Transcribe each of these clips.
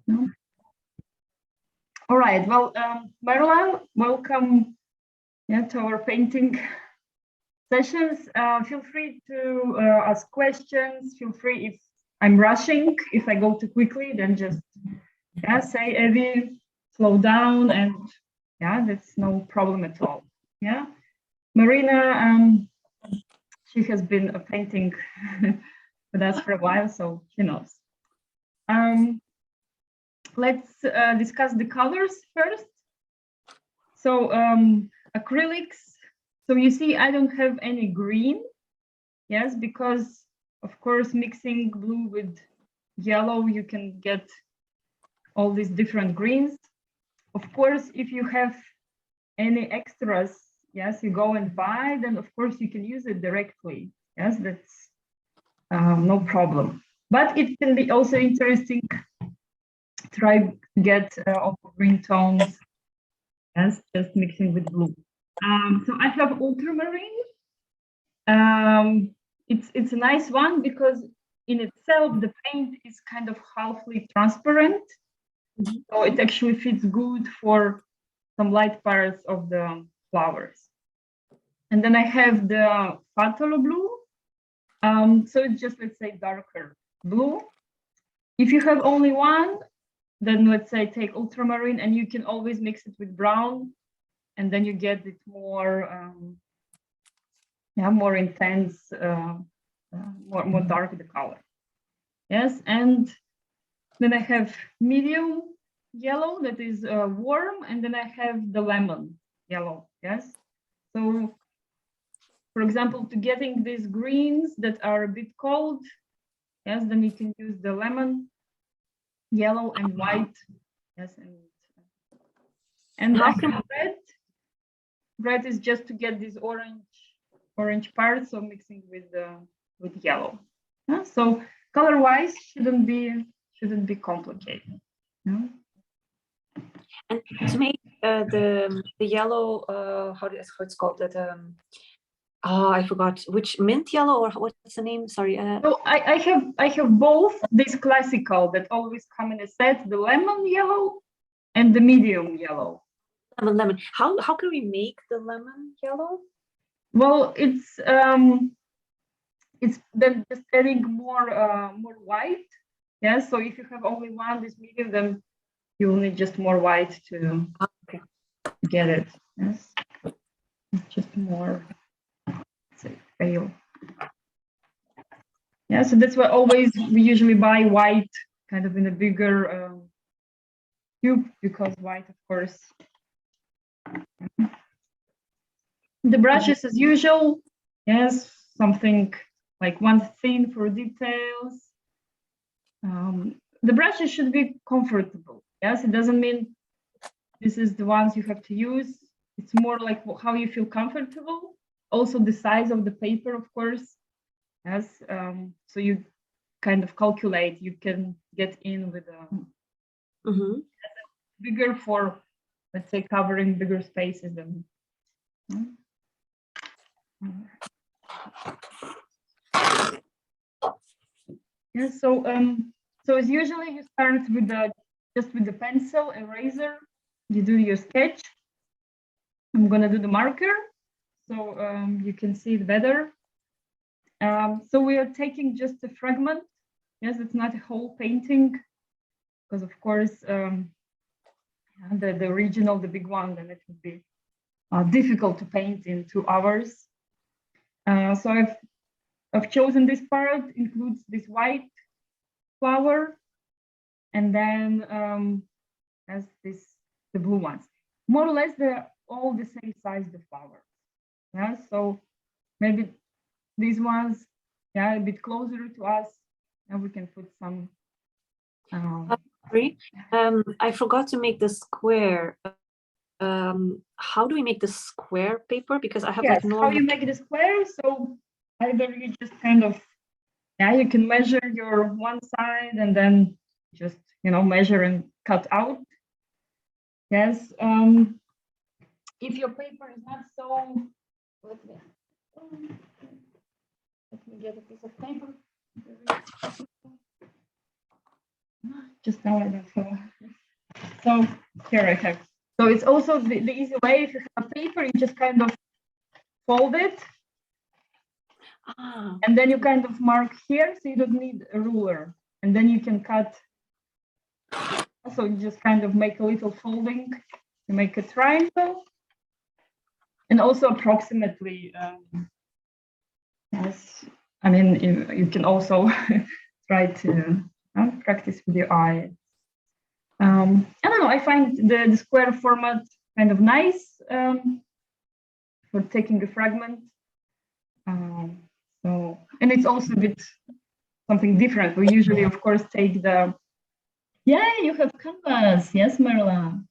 No? All right, well, Marilyn, welcome to our painting sessions. Feel free to ask questions. Feel free if I'm rushing. If I go too quickly, then just say, Evie, slow down, and that's no problem at all. Yeah, Marina, she has been painting with us for a while, so she knows. Let's discuss the colors first. So acrylics. So you see, I don't have any green. Yes, because of course, mixing blue with yellow, you can get all these different greens. Of course, if you have any extras, yes, you go and buy, then of course you can use it directly. Yes, that's no problem. But it can be also interesting to try get all green tones, yes, just mixing with blue. So I have ultramarine. It's a nice one because in itself the paint is kind of halfly transparent, so it actually fits good for some light parts of the flowers. And then I have the Fatalo blue. So it's just, let's say, darker blue. If you have only one, then let's say take ultramarine, and you can always mix it with brown, and then you get it more, more intense, more dark the color. Yes, and then I have medium yellow that is warm, and then I have the lemon yellow. Yes, so for example, to getting these greens that are a bit cold, yes, then you can use the lemon yellow and white. Yes, and I have red. Red is just to get this orange part, so mixing with yellow. Yeah? So color-wise shouldn't be complicated. No? And to make the yellow, how it's called that? Oh, I forgot which, mint yellow, or what's the name? Sorry. So I have both this classical that always come in a set, the lemon yellow and the medium yellow. Lemon. How can we make the lemon yellow? Well, it's then just adding more white. Yeah. So if you have only one, this medium, then you will need just more white to get it. Yes. It's just more, say, pale. Yeah. So that's why always we usually buy white, kind of in a bigger tube, because white, of course. The brushes, as usual, yes, something like one thin for details. The brushes should be comfortable. Yes, it doesn't mean this is the ones you have to use. It's more like how you feel comfortable. Also, the size of the paper, of course. Yes, so you kind of calculate. You can get in with a bigger for, let's say, covering bigger spaces than. Yeah, so as usually you start with just with the pencil, eraser. You do your sketch. I'm gonna do the marker, so you can see it better. So we are taking just a fragment. Yes, it's not a whole painting, because of course the original, the big one, then it would be difficult to paint in 2 hours. So I've chosen this part, includes this white flower, and then as the blue ones. More or less, they're all the same size, the flowers. Yeah, so maybe these ones, a bit closer to us, and we can put some. I forgot to make the square. How do we make the square paper? Because I have like normal. How you make the square? So either you just kind of, you can measure your one side and then just measure and cut out. Yes. If your paper is not so, let me get a piece of paper. just now I don't know. So here I have. So it's also the easy way. If you have a paper, you just kind of fold it. And then you kind of mark here, so you don't need a ruler. And then you can cut. Also, you just kind of make a little folding. You make a triangle. And also approximately, yes, I mean, you can also try to practice with your eye. I don't know, I find the square format kind of nice for taking a fragment. So, and it's also a bit something different. We usually, of course, take the, yeah, you have canvas. Yes, Marla.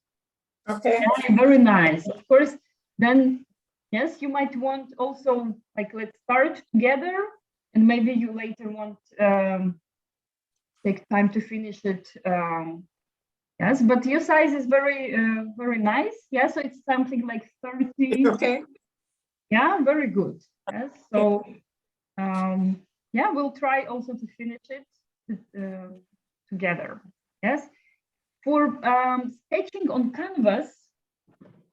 Okay. Yeah, very nice. Of course, then, yes, you might want also, like, let's start together, and maybe you later want take time to finish it. Yes, but your size is very, very nice. Yeah, so it's something like 30. Okay. Yeah, very good. Yes, so yeah, we'll try also to finish it together. Yes, for sketching on canvas.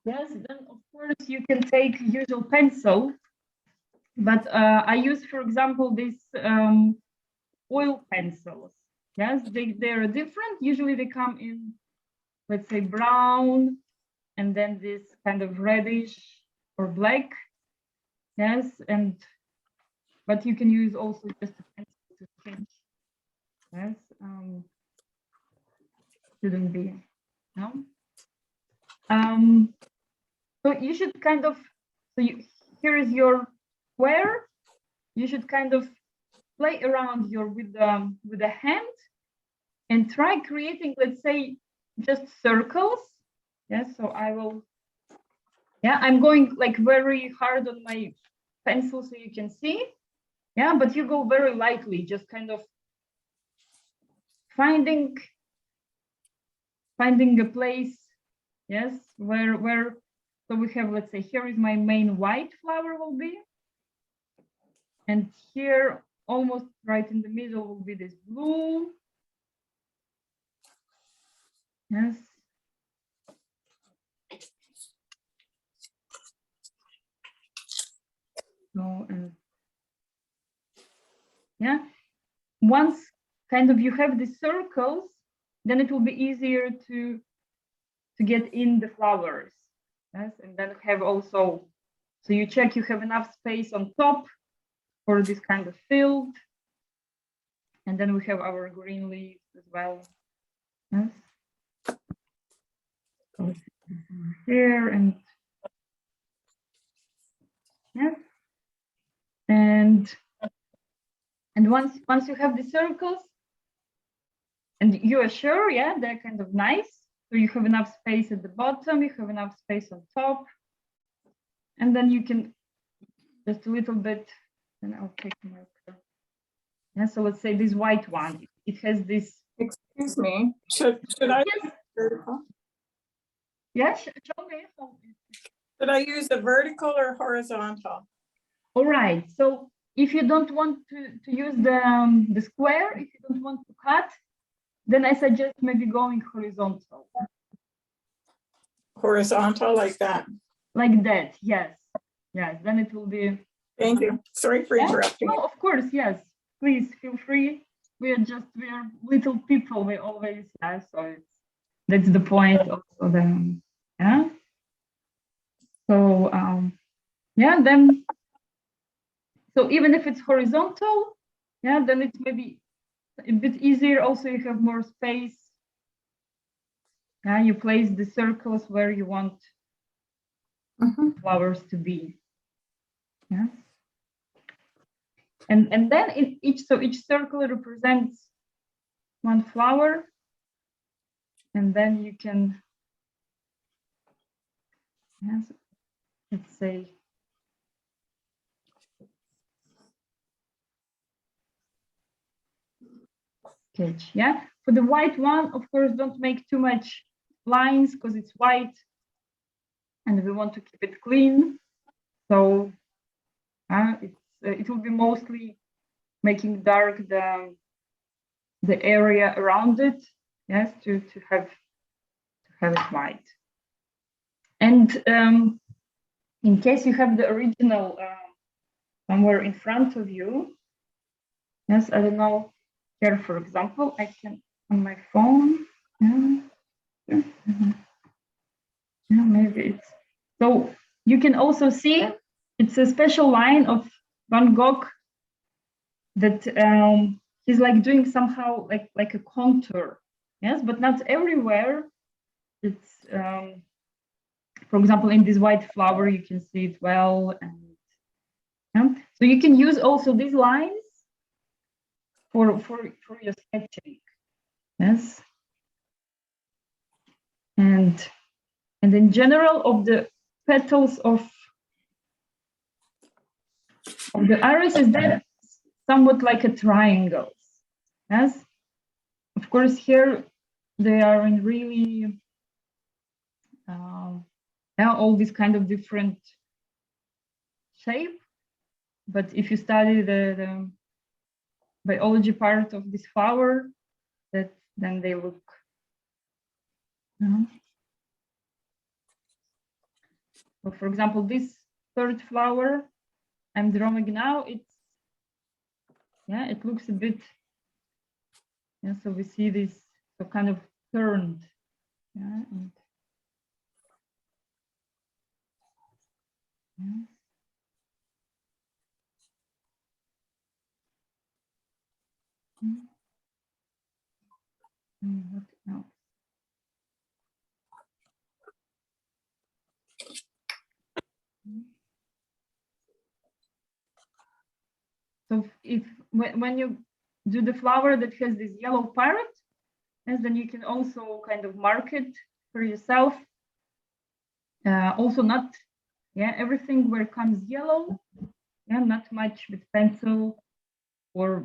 Yes, then of course you can take usual pencil, but I use, for example, these oil pencils. Yes, they're different. Usually they come in, let's say, brown, and then this kind of reddish or black. Yes, but you can use also just a pencil to sketch. Yes, shouldn't be, no. So you should kind of, here is your square. You should kind of play around with the hand and try creating, let's say, just circles. Yes, so I will, yeah, I'm going like very hard on my pencil so you can see. Yeah, but you go very lightly, just kind of finding a place, yes, where, so we have, let's say, here is my main white flower will be. And here, almost right in the middle, will be this blue. Yes. So, and yeah, once kind of you have the circles, then it will be easier to get in the flowers. Yes, and then have also, so you check you have enough space on top for this kind of field. And then we have our green leaves as well. Yes. So here and yes. And once you have the circles and you are sure, yeah, they're kind of nice. So you have enough space at the bottom, you have enough space on top. And then you can just a little bit, and I'll take my marker. Yeah, so let's say this white one, it has this. Excuse me. Should I? Yes. Vertical? Yeah, show me. Should I use the vertical or horizontal? All right. So if you don't want to use the square, if you don't want to cut, then I suggest maybe going horizontal. Horizontal like that. Like that, yes. Yes, then it will be. Thank you. Sorry for interrupting. Oh, of course, yes. Please feel free. We are little people. We always, yeah. So that's the point also. Then, yeah. So yeah, then. So even if it's horizontal, yeah, then it's maybe a bit easier. Also, you have more space. Yeah, you place the circles where you want flowers to be. Yeah. And then each circle represents one flower, and then you can, yes, let's say, sketch. Yeah, for the white one, of course, don't make too much lines because it's white, and we want to keep it clean. So it will be mostly making dark the area around it, yes, to have it white. And in case you have the original somewhere in front of you, yes, I don't know, here, for example, I can, on my phone, yeah, maybe it's, so you can also see it's a special line of Van Gogh that he's like doing somehow like a contour, yes, but not everywhere. It's, for example, in this white flower, you can see it well, and so you can use also these lines for your sketching, yes, and in general of the petals of the iris is that somewhat like a triangles, yes. Of course, here they are in really all these kind of different shape. But if you study the biology part of this flower, then they look. So for example, this third flower I'm drawing now, it looks a bit, so we see this so kind of turned, and, what else? So when you do the flower that has this yellow part, yes, then you can also kind of mark it for yourself. Also not, everything where comes yellow, not much with pencil, or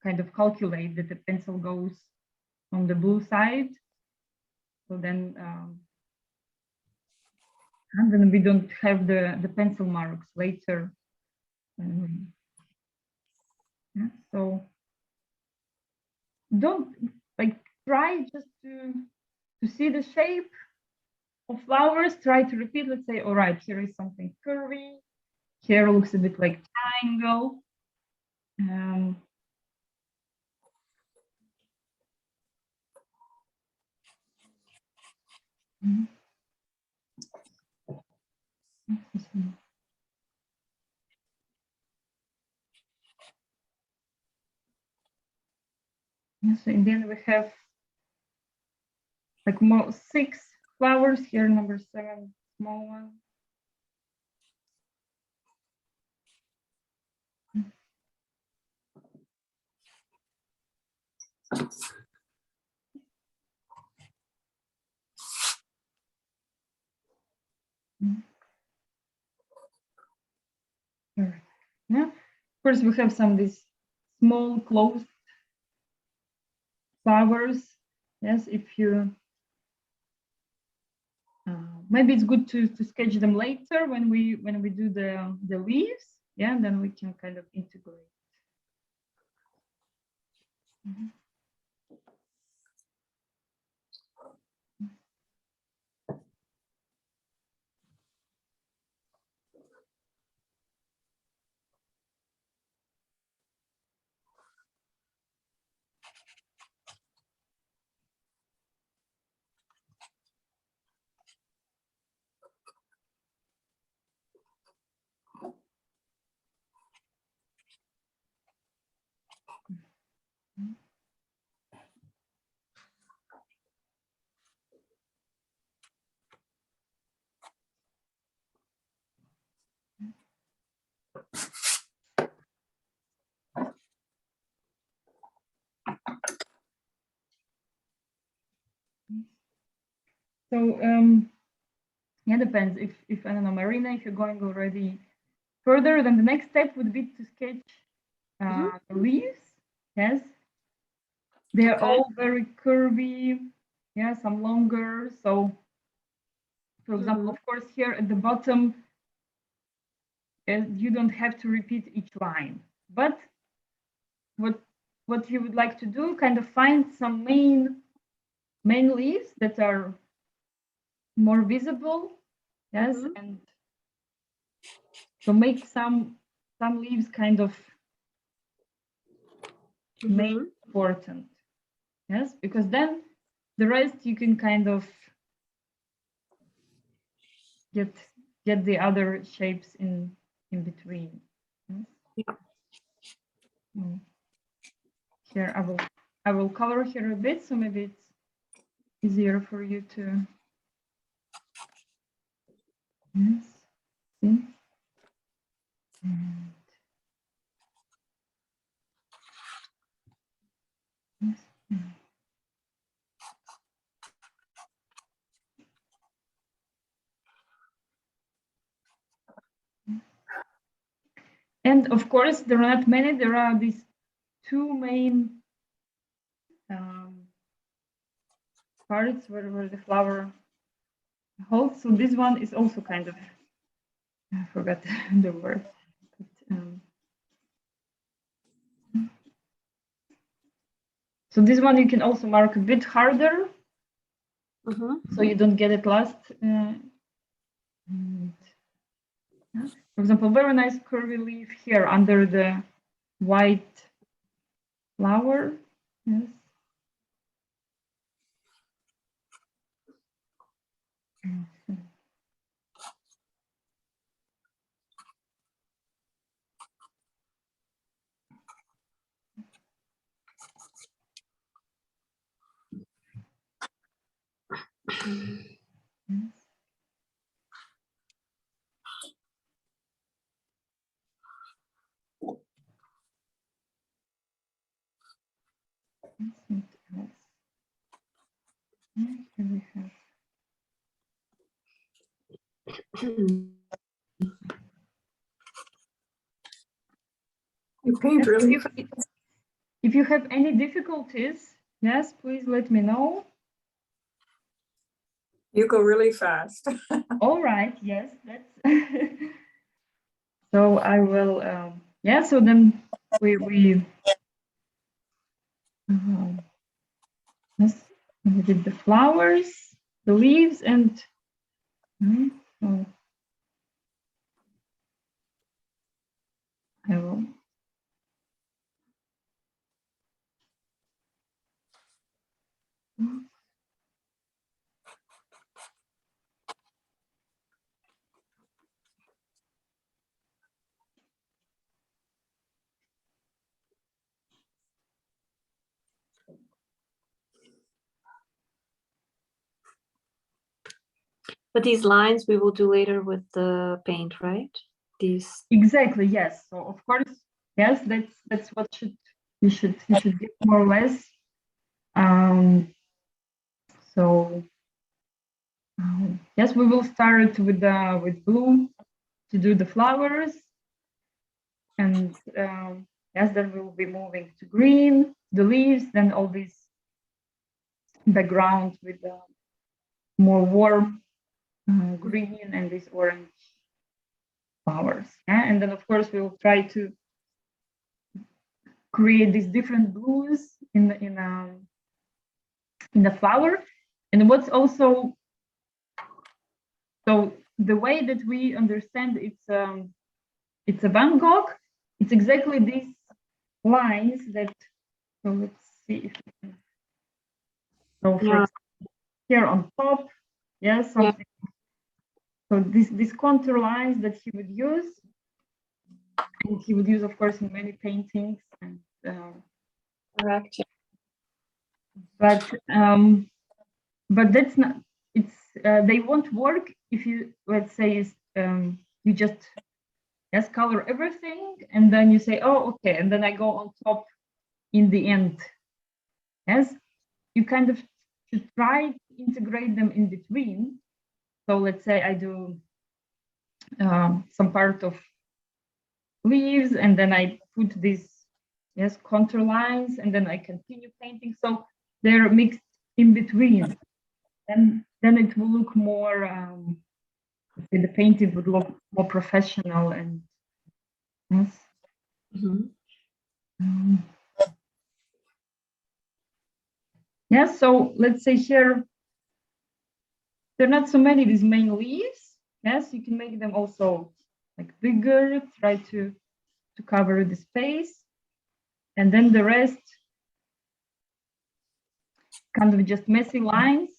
kind of calculate that the pencil goes on the blue side. So then, and then we don't have the pencil marks later. So don't try just to see the shape of flowers, try to repeat, let's say, all right, here is something curvy, here looks a bit like triangle. So and then we have like more 6 flowers here, number 7, small one. Yeah, of course we have some of these small closed flowers. Yes, if you maybe it's good to sketch them later when we do the leaves. Yeah, and then we can kind of integrate. So yeah, depends. If I don't know, Marina, if you're going already further, then the next step would be to sketch the leaves. Yes, they're all very curvy. Yeah, some longer. So, for example, of course, here at the bottom, you don't have to repeat each line. But what you would like to do, kind of find some main main leaves that are more visible, yes, Mhm. and so make some leaves kind of make Mhm. important, yes, because then the rest you can kind of get the other shapes in between. Yes? Yeah. Here I will color here a bit, so maybe it's easier for you to yes, see. And yes. And of course, there are not many. There are these two main parts where the flower holds. So this one is also kind of, I forgot the word. But, so this one you can also mark a bit harder, so you don't get it lost. And, yeah. For example, very nice curvy leaf here under the white flower. Yes. What else? Here we have. You paint Yes, really, if you have any difficulties, yes, please let me know. you go really fast. All right, yes, that's so I will yeah, so then we yes, we did the flowers, the leaves, and so I will But these lines we will do later with the paint, right? These. exactly, yes. So of course, yes, that's what you should get more or less. So yes, we will start with blue to do the flowers, and yes, then we will be moving to green, the leaves, then all these background with more warm green and these orange flowers. Yeah? And then of course we will try to create these different blues in the flower. And what's also, so the way that we understand it's a Van Gogh, it's exactly these lines that, so let's see if we can, so for example, here on top, yes, something. So this contour lines that he would use, and he would use, of course, in many paintings. And Correct. but that's not. It's they won't work if you, let's say, you just color everything and then you say, oh, okay, and then I go on top in the end. Yes, you kind of should try to integrate them in between. So let's say I do some part of leaves, and then I put these contour lines, and then I continue painting. So they're mixed in between, and then it will look more. The painting would look more professional, and yes. Yes, so let's say here, there are not so many these main leaves. Yes, you can make them also like bigger, try to cover the space. And then the rest, kind of just messy lines.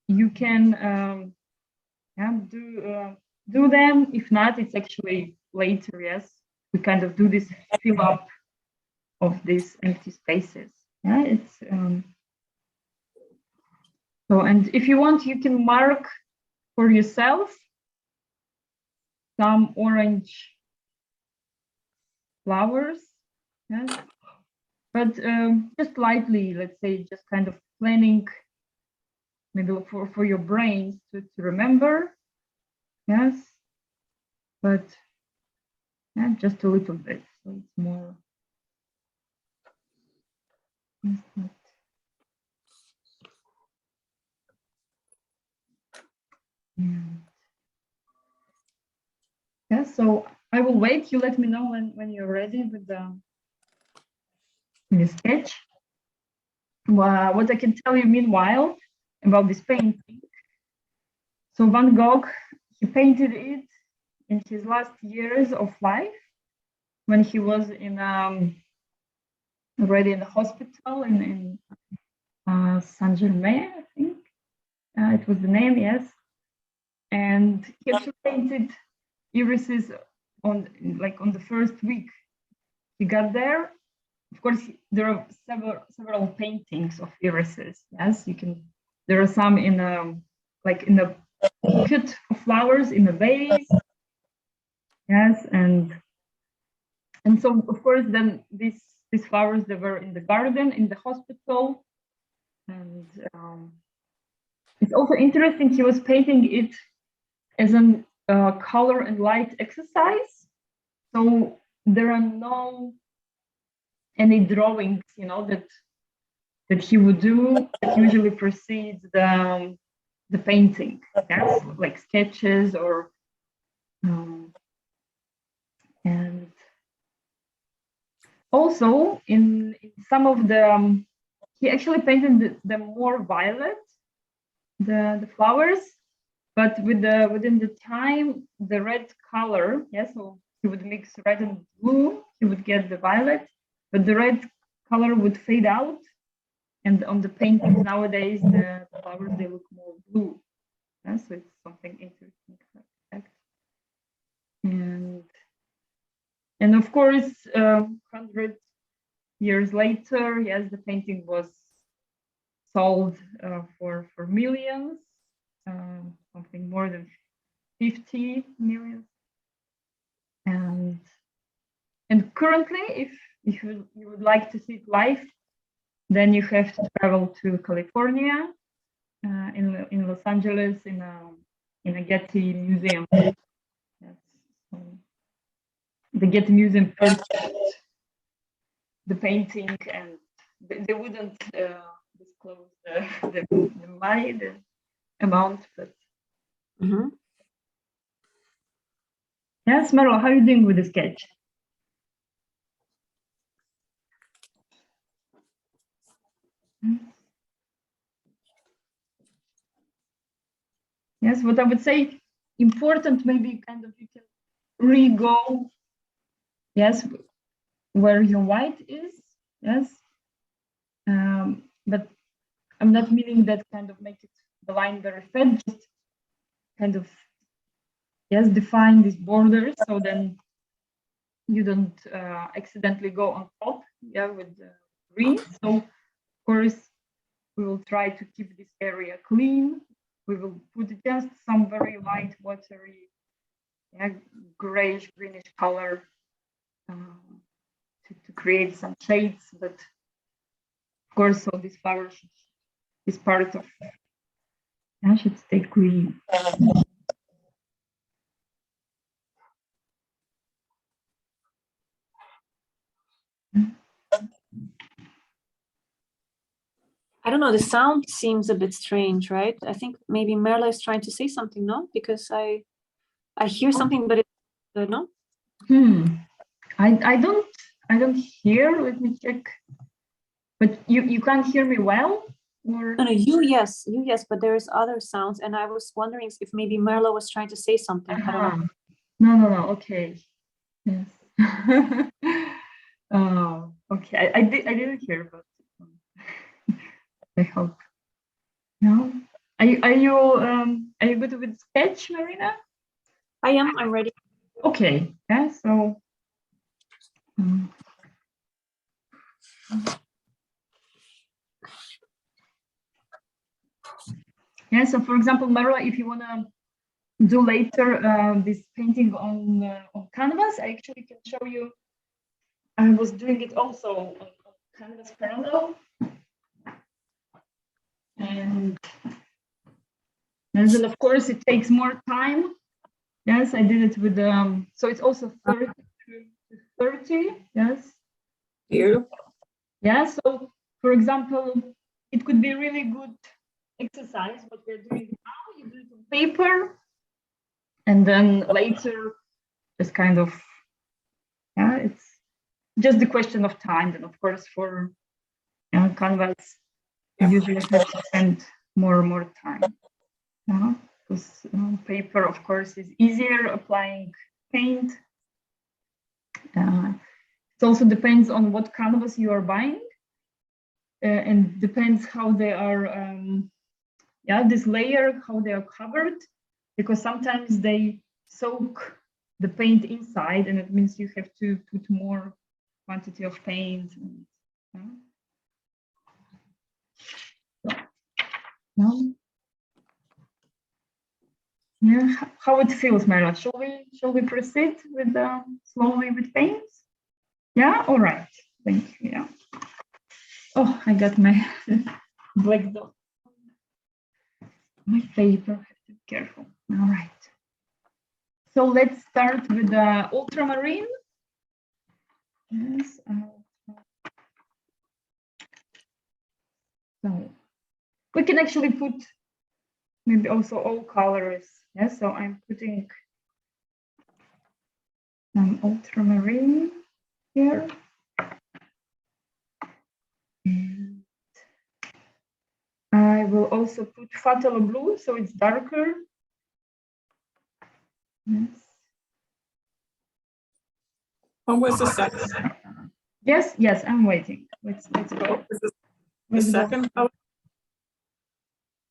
You can do them. If not, it's actually later. Yes, we kind of do this fill up of these empty spaces. Yeah, it's so. And if you want, you can mark for yourself some orange flowers. Yes, but just lightly. Let's say just kind of planning, maybe for your brains to remember. Yes, but yeah, just a little bit. So it's more. Yeah, so I will wait. You let me know when you're ready with the sketch. What I can tell you meanwhile about this painting. So Van Gogh, he painted it in his last years of life when he was in already in the hospital in Saint Germain, I think it was the name, yes. And he actually painted irises on the first week he got there. Of course, there are several paintings of irises. Yes, you can. There are some in like in a bucket of flowers in a vase. Yes, and so of course then these flowers, they were in the garden in the hospital, and it's also interesting. He was painting it as an color and light exercise. So there are no any drawings, that he would do that usually precedes the painting. Yes, like sketches or and also in some of the he actually painted them more violet, the flowers, but within the time the red color. Yes, so he would mix red and blue, he would get the violet, but the red color would fade out. And on the paintings nowadays, the flowers, they look more blue. Yeah, so it's something interesting. And of course, 100 years later, yes, the painting was sold for millions, something more than 50 million. And currently, if you would like to see it live, then you have to travel to California, in Los Angeles, in a Getty Museum. Yes. So the Getty Museum purchased the painting, and they wouldn't disclose the money, the amount, but yes, Meryl, how are you doing with the sketch? Yes, what I would say important, maybe kind of you can re-go, yes, where your white is, yes, but I'm not meaning that kind of make it the line very fat, just kind of, yes, define these borders so then you don't accidentally go on top, yeah, with the green. So of course we will try to keep this area clean. We will put just some very light, watery, yeah, grayish, greenish color to create some shades. But of course, so this flower is part of. I should stay green. I don't know, the sound seems a bit strange, right? I think maybe Merla is trying to say something, no? Because I hear something, but no? I don't hear. Let me check. But you can't hear me well? Or No, you yes, but there's other sounds, and I was wondering if maybe Merlo was trying to say something. I don't know. No, okay. Yes. Oh, okay. I didn't hear, but I hope. No. Are you good with sketch, Marina? I am. I'm ready. Okay. Yeah. So. Yeah. So, for example, Marla, if you wanna do later this painting on canvas, I actually can show you. I was doing it also on canvas parallel, and then of course it takes more time. Yes, I did it with so it's also 30 to 30. Yes. Beautiful. Yeah. So, for example, it could be really good exercise. What we're doing now, you do it on paper, and then later, just kind of, yeah, it's just the question of time. Then, of course, for canvas, you usually have to spend more time. Because paper, of course, is easier applying paint. It also depends on what canvas you are buying, and depends how they are. This layer, how they are covered, because sometimes they soak the paint inside, and it means you have to put more quantity of paint. Yeah, how it feels, Mara? Shall we proceed with slowly with paints? Yeah, all right. Thank you. Yeah. Oh, I got my black dot. My paper. Have to be careful. All right. So let's start with the ultramarine. Yes. So we can actually put maybe also all colors. Yes. So I'm putting some ultramarine here. And I will also put phthalo blue, so it's darker. Yes. What was the second? Yes, I'm waiting. Let's go. The second color?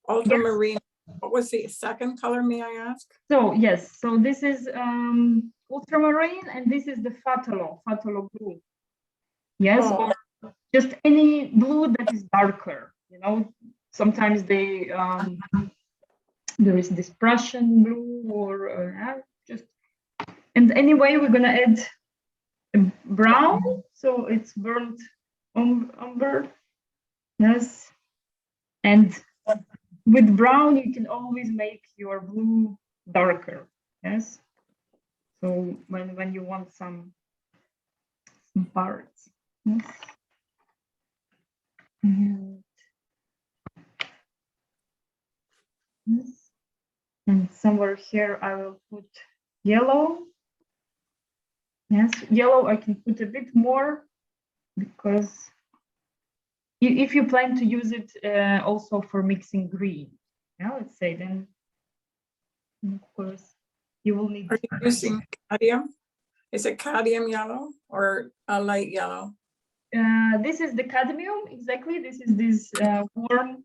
Ultramarine. What was the second color, may I ask? So yes, so this is ultramarine, and this is the phthalo blue. Yes, or just any blue that is darker. Sometimes they there is this Prussian blue, or just. And anyway, we're gonna add brown, so it's burnt umber. Yes, and with brown you can always make your blue darker. Yes, so when you want some parts. Yes. And somewhere here I will put yellow. Yes, yellow I can put a bit more, because if you plan to use it also for mixing green, let's say, then of course you will need. Are you using cadmium? Is it cadmium yellow or a light yellow? This is the cadmium, exactly. This is this warm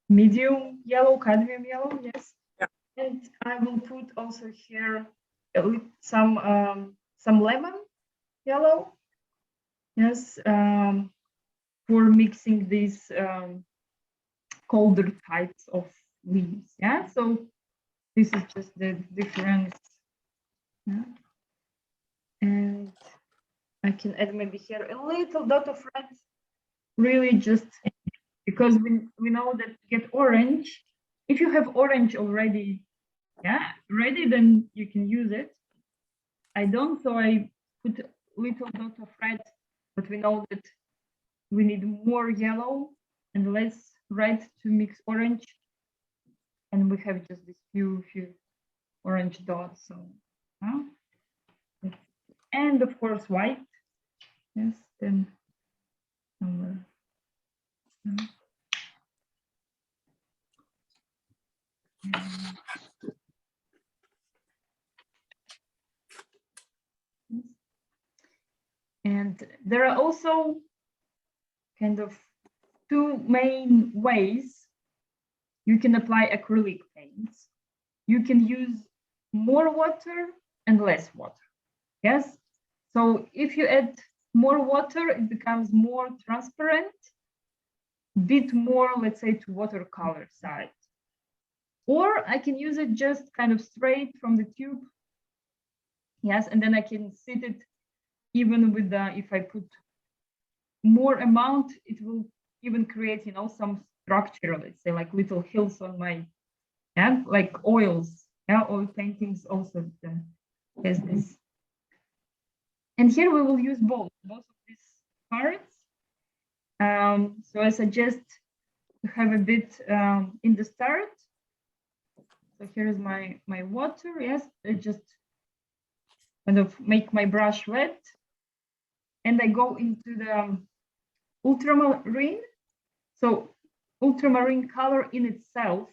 medium yellow, cadmium yellow, yes. Yeah. And I will put also here some lemon yellow, yes, for mixing these colder types of leaves. Yeah, so this is just the difference. Yeah. And I can add maybe here a little dot of red, really just because we know that to get orange, if you have orange already, ready, then you can use it. I don't, so I put a little dot of red, but we know that we need more yellow and less red to mix orange, and we have just this few orange dots. So, and of course white. Yes, then some And there are also kind of two main ways you can apply acrylic paints. You can use more water and less water. Yes. So if you add more water, it becomes more transparent, bit more, let's say, to watercolor side. Or I can use it just kind of straight from the tube. Yes, and then I can sit it even with the, if I put more amount, it will even create, you know, some structure, let's say like little hills on my, yeah, like oils. Yeah, oil paintings also has this. And here we will use both of these parts. So I suggest to have a bit in the start. So here is my water. Yes, I just kind of make my brush wet, and I go into the ultramarine. So ultramarine color in itself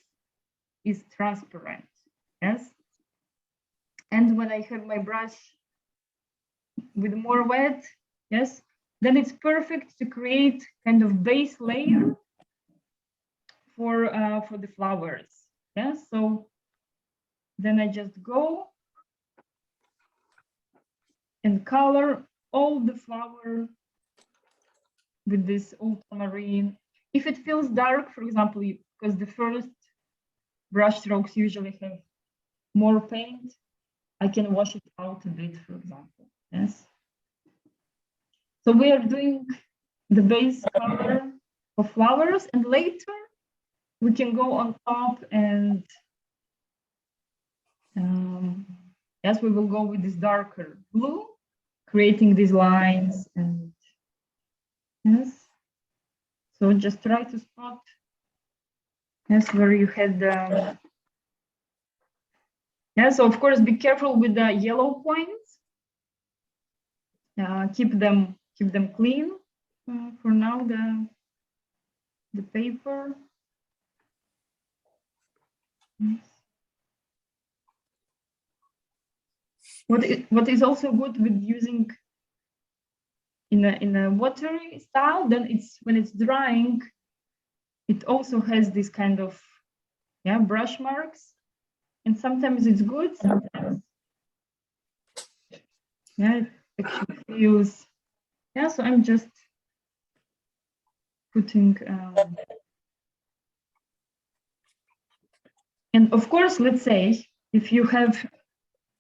is transparent. Yes, and when I have my brush with more wet, yes, then it's perfect to create kind of base layer for the flowers. Yes, so then I just go and color all the flower with this ultramarine. If it feels dark, for example, because the first brush strokes usually have more paint, I can wash it out a bit, for example. Yes. So we are doing the base color of flowers, and later we can go on top and yes, we will go with this darker blue, creating these lines. And yes, so just try to spot, yes, where you had the, yeah, so of course be careful with the yellow points. Keep them clean for now, the paper. Yes. What is also good with using in a watery style, then it's when it's drying, it also has this kind of, yeah, brush marks, and sometimes it's good, sometimes, yeah, it actually feels, yeah. So I'm just putting and of course, let's say if you have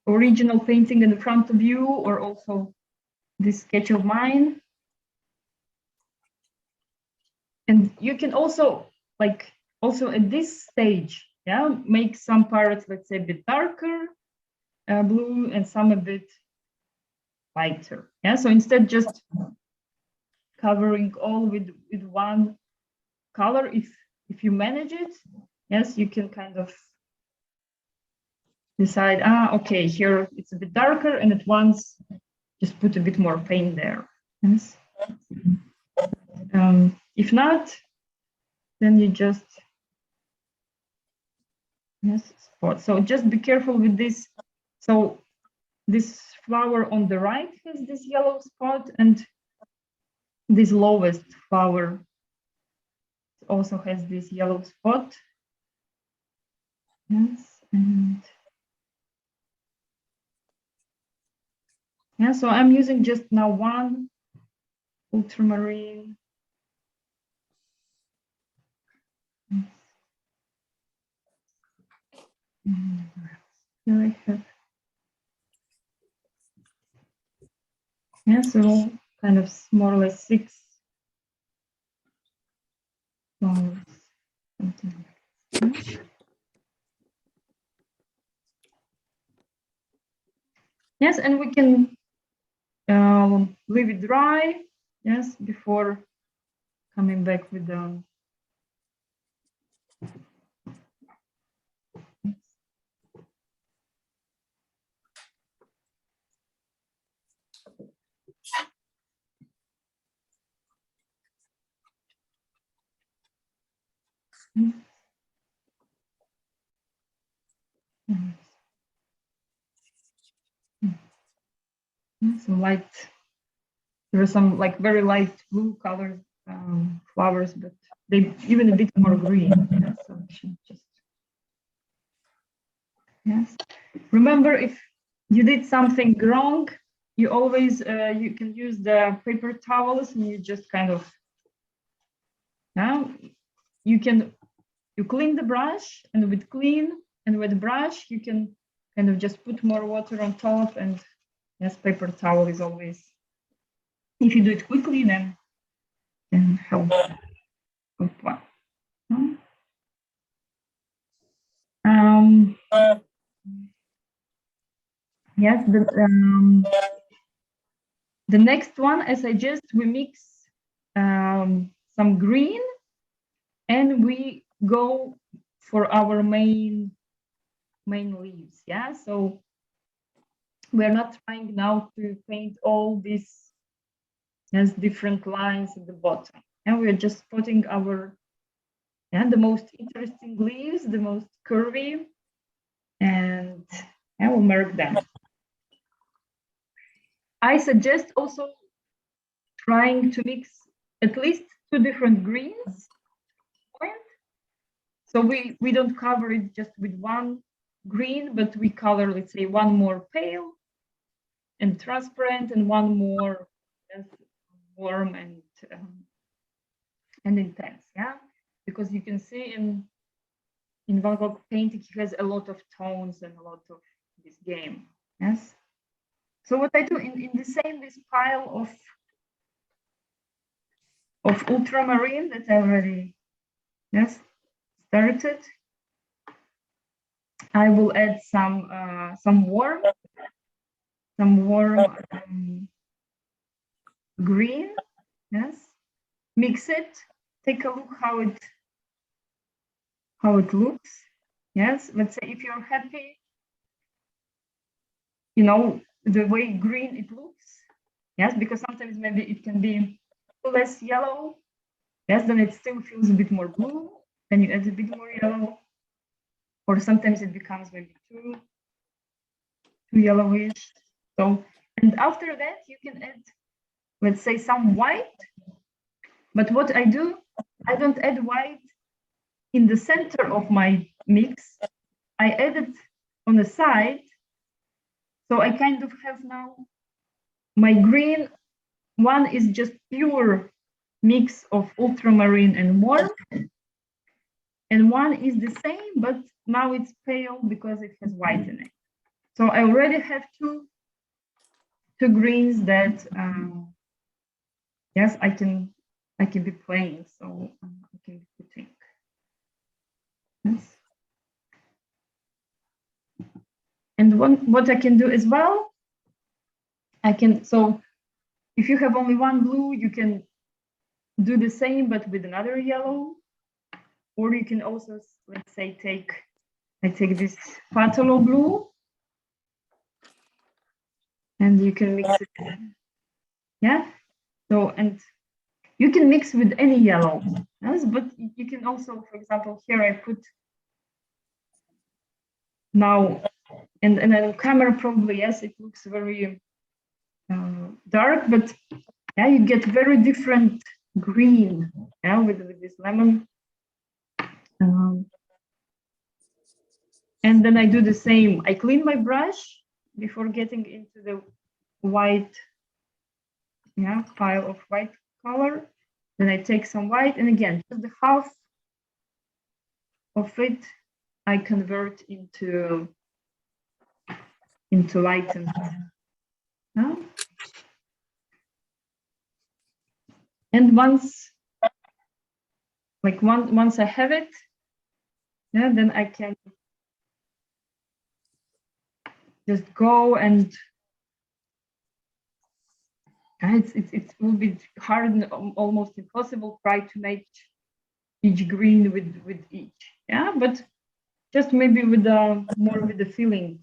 original painting in front of you, or also this sketch of mine, and you can also, like, also at this stage, yeah, make some parts, let's say, a bit darker blue and some a bit lighter. Yeah, so instead just covering all with one color, if you manage it, yes, you can kind of decide, okay, here it's a bit darker, and at once just put a bit more paint there. Yes. If not, then you just, yes, spot. So just be careful with this. So this flower on the right has this yellow spot, and this lowest flower also has this yellow spot. Yes, and yeah, so I'm using just now one ultramarine. Here I have, yeah, so kind of more or less 6 flowers, something like that. Yes, and we can leave it dry, yes, before coming back with the Some light. There are some like very light blue colored flowers, but they even a bit more green. Yeah, so I should just yes. Remember, if you did something wrong, you always you can use the paper towels, and you just kind of you clean the brush, and with the brush you can kind of just put more water on top, and yes, paper towel is always, if you do it quickly, then can help. Yes, the next one, as I just, we mix some green, and we go for our main leaves. Yeah, so we're not trying now to paint all these different lines at the bottom, and we're just putting our the most interesting leaves, the most curvy, and we'll mark them. I suggest also trying to mix at least 2 different greens. So we don't cover it just with one green, but we color, let's say, one more pale and transparent, and one more warm and intense. Yeah, because you can see in Van Gogh painting, he has a lot of tones and a lot of this game. Yes. So what I do in this pile of ultramarine that I already started, I will add some warm green. Yes, mix it. Take a look how it looks. Yes, let's say if you're happy, the way green it looks. Yes, because sometimes maybe it can be less yellow. Yes, then it still feels a bit more blue. Then you add a bit more yellow, or sometimes it becomes maybe too yellowish. So, and after that you can add, let's say, some white. But what I do, I don't add white in the center of my mix. I add it on the side. So I kind of have now my green. One is just pure mix of ultramarine and warm, and one is the same, but now it's pale because it has white in it. So I already have two greens that yes, I can be playing. So I can be putting. Yes. And what I can do as well, so if you have only one blue, you can do the same, but with another yellow. Or you can also, let's say, I take this phthalo blue, and you can mix it. Yeah. So, and you can mix with any yellow. Yes, but you can also, for example, here I put now, and on camera probably, yes, it looks very dark, but yeah, you get very different green, yeah, with this lemon. And then I do the same. I clean my brush before getting into the white, pile of white color. Then I take some white, and again, just the half of it I convert into lightened. And once I have it, then I can just go, and it will be hard and almost impossible try to match each green with each. Yeah, but just maybe with more with the feeling.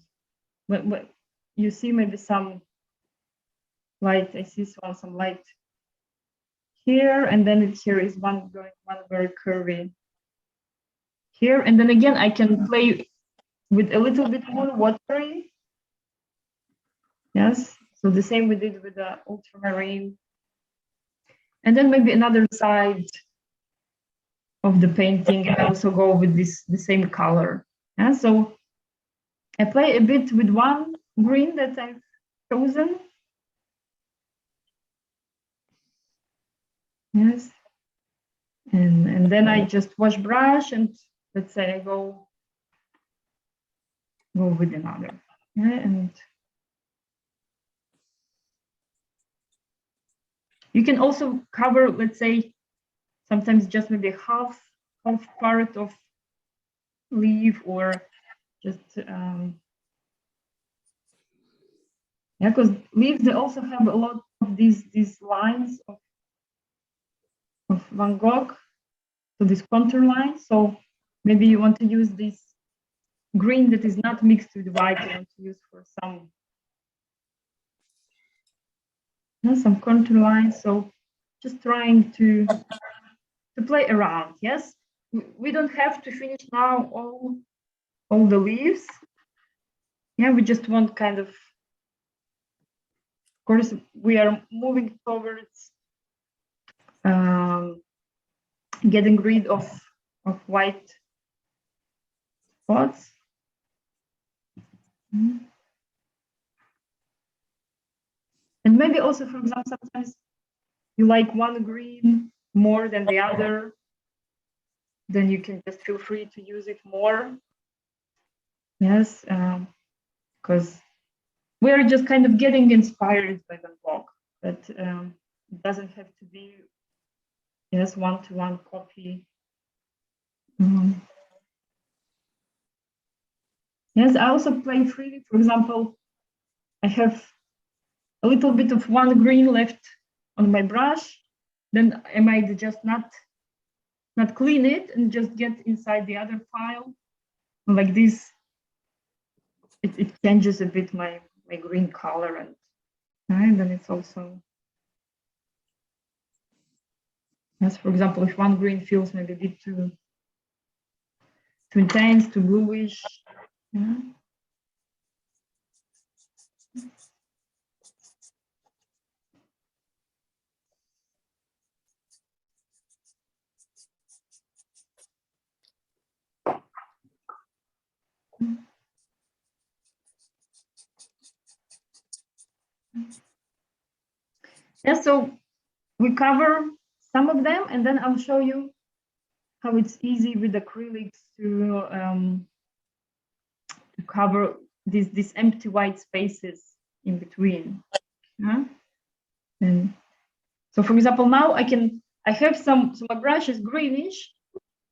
But you see maybe some light. I see some light here, and then here is one very curvy here, and then again I can play with a little bit more watering. Yes, so the same we did with the ultramarine. And then maybe another side of the painting, I also go with the same color. Yeah, so I play a bit with one green that I've chosen. Yes. And then I just wash brush and let's say I go with another. Yeah, and you can also cover, let's say, sometimes just maybe half part of leaf, or just yeah, because leaves, they also have a lot of these lines of Van Gogh, so this contour line. So maybe you want to use this green that is not mixed with white, you want to use for some contour lines. So just trying to play around. Yes, we don't have to finish now all the leaves. Yeah, we just want kind of course, we are moving towards getting rid of white spots. And maybe also, for example, sometimes you like one green more than the other, then you can just feel free to use it more. Yes, because we are just kind of getting inspired by Van Gogh, but it doesn't have to be, yes, one-to-one copy. Yes, I also play freely. For example, I have a little bit of one green left on my brush, then I might just not clean it and just get inside the other pile. Like this, it changes a bit my green color, and then it's also, yes, for example, if one green feels maybe a bit too intense, too bluish. Yeah. Yeah, so we cover some of them, and then I'll show you how it's easy with acrylics to cover these empty white spaces in between. Yeah? And so, for example, now I have some my brush is greenish,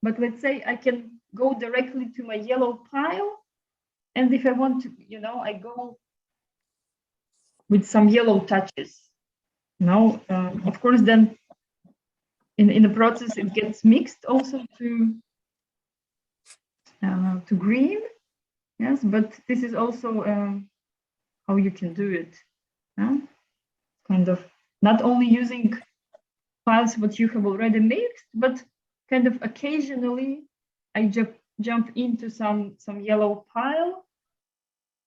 but let's say I can go directly to my yellow pile, and if I want to, I go with some yellow touches. Of course, then in the process it gets mixed also to green. Yes, but this is also how you can do it. Kind of not only using piles what you have already mixed, but kind of occasionally I jump into some yellow pile.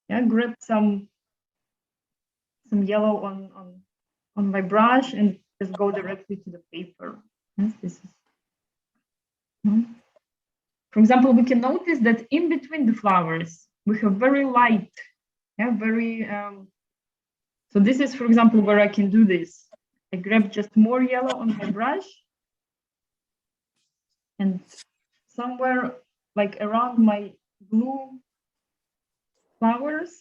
Yeah, grab some yellow on my brush and just go directly to the paper. Yes, this is. For example, we can notice that in between the flowers we have very light, very. So this is, for example, where I can do this. I grab just more yellow on my brush, and somewhere like around my blue flowers,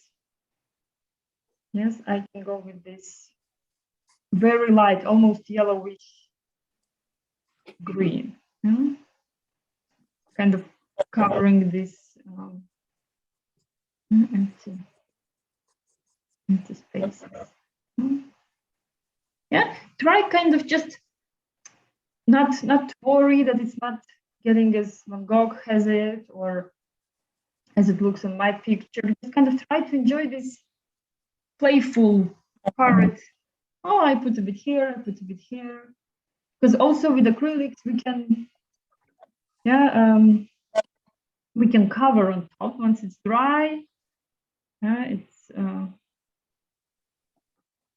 yes, I can go with this very light, almost yellowish green, kind of covering this empty spaces. Yeah, try kind of just not worry that it's not getting as Van Gogh has it, or as it looks on my picture. Just kind of try to enjoy this playful part. Oh, I put a bit here, I put a bit here. Because also with acrylics, we can, we can cover on top once it's dry. It's of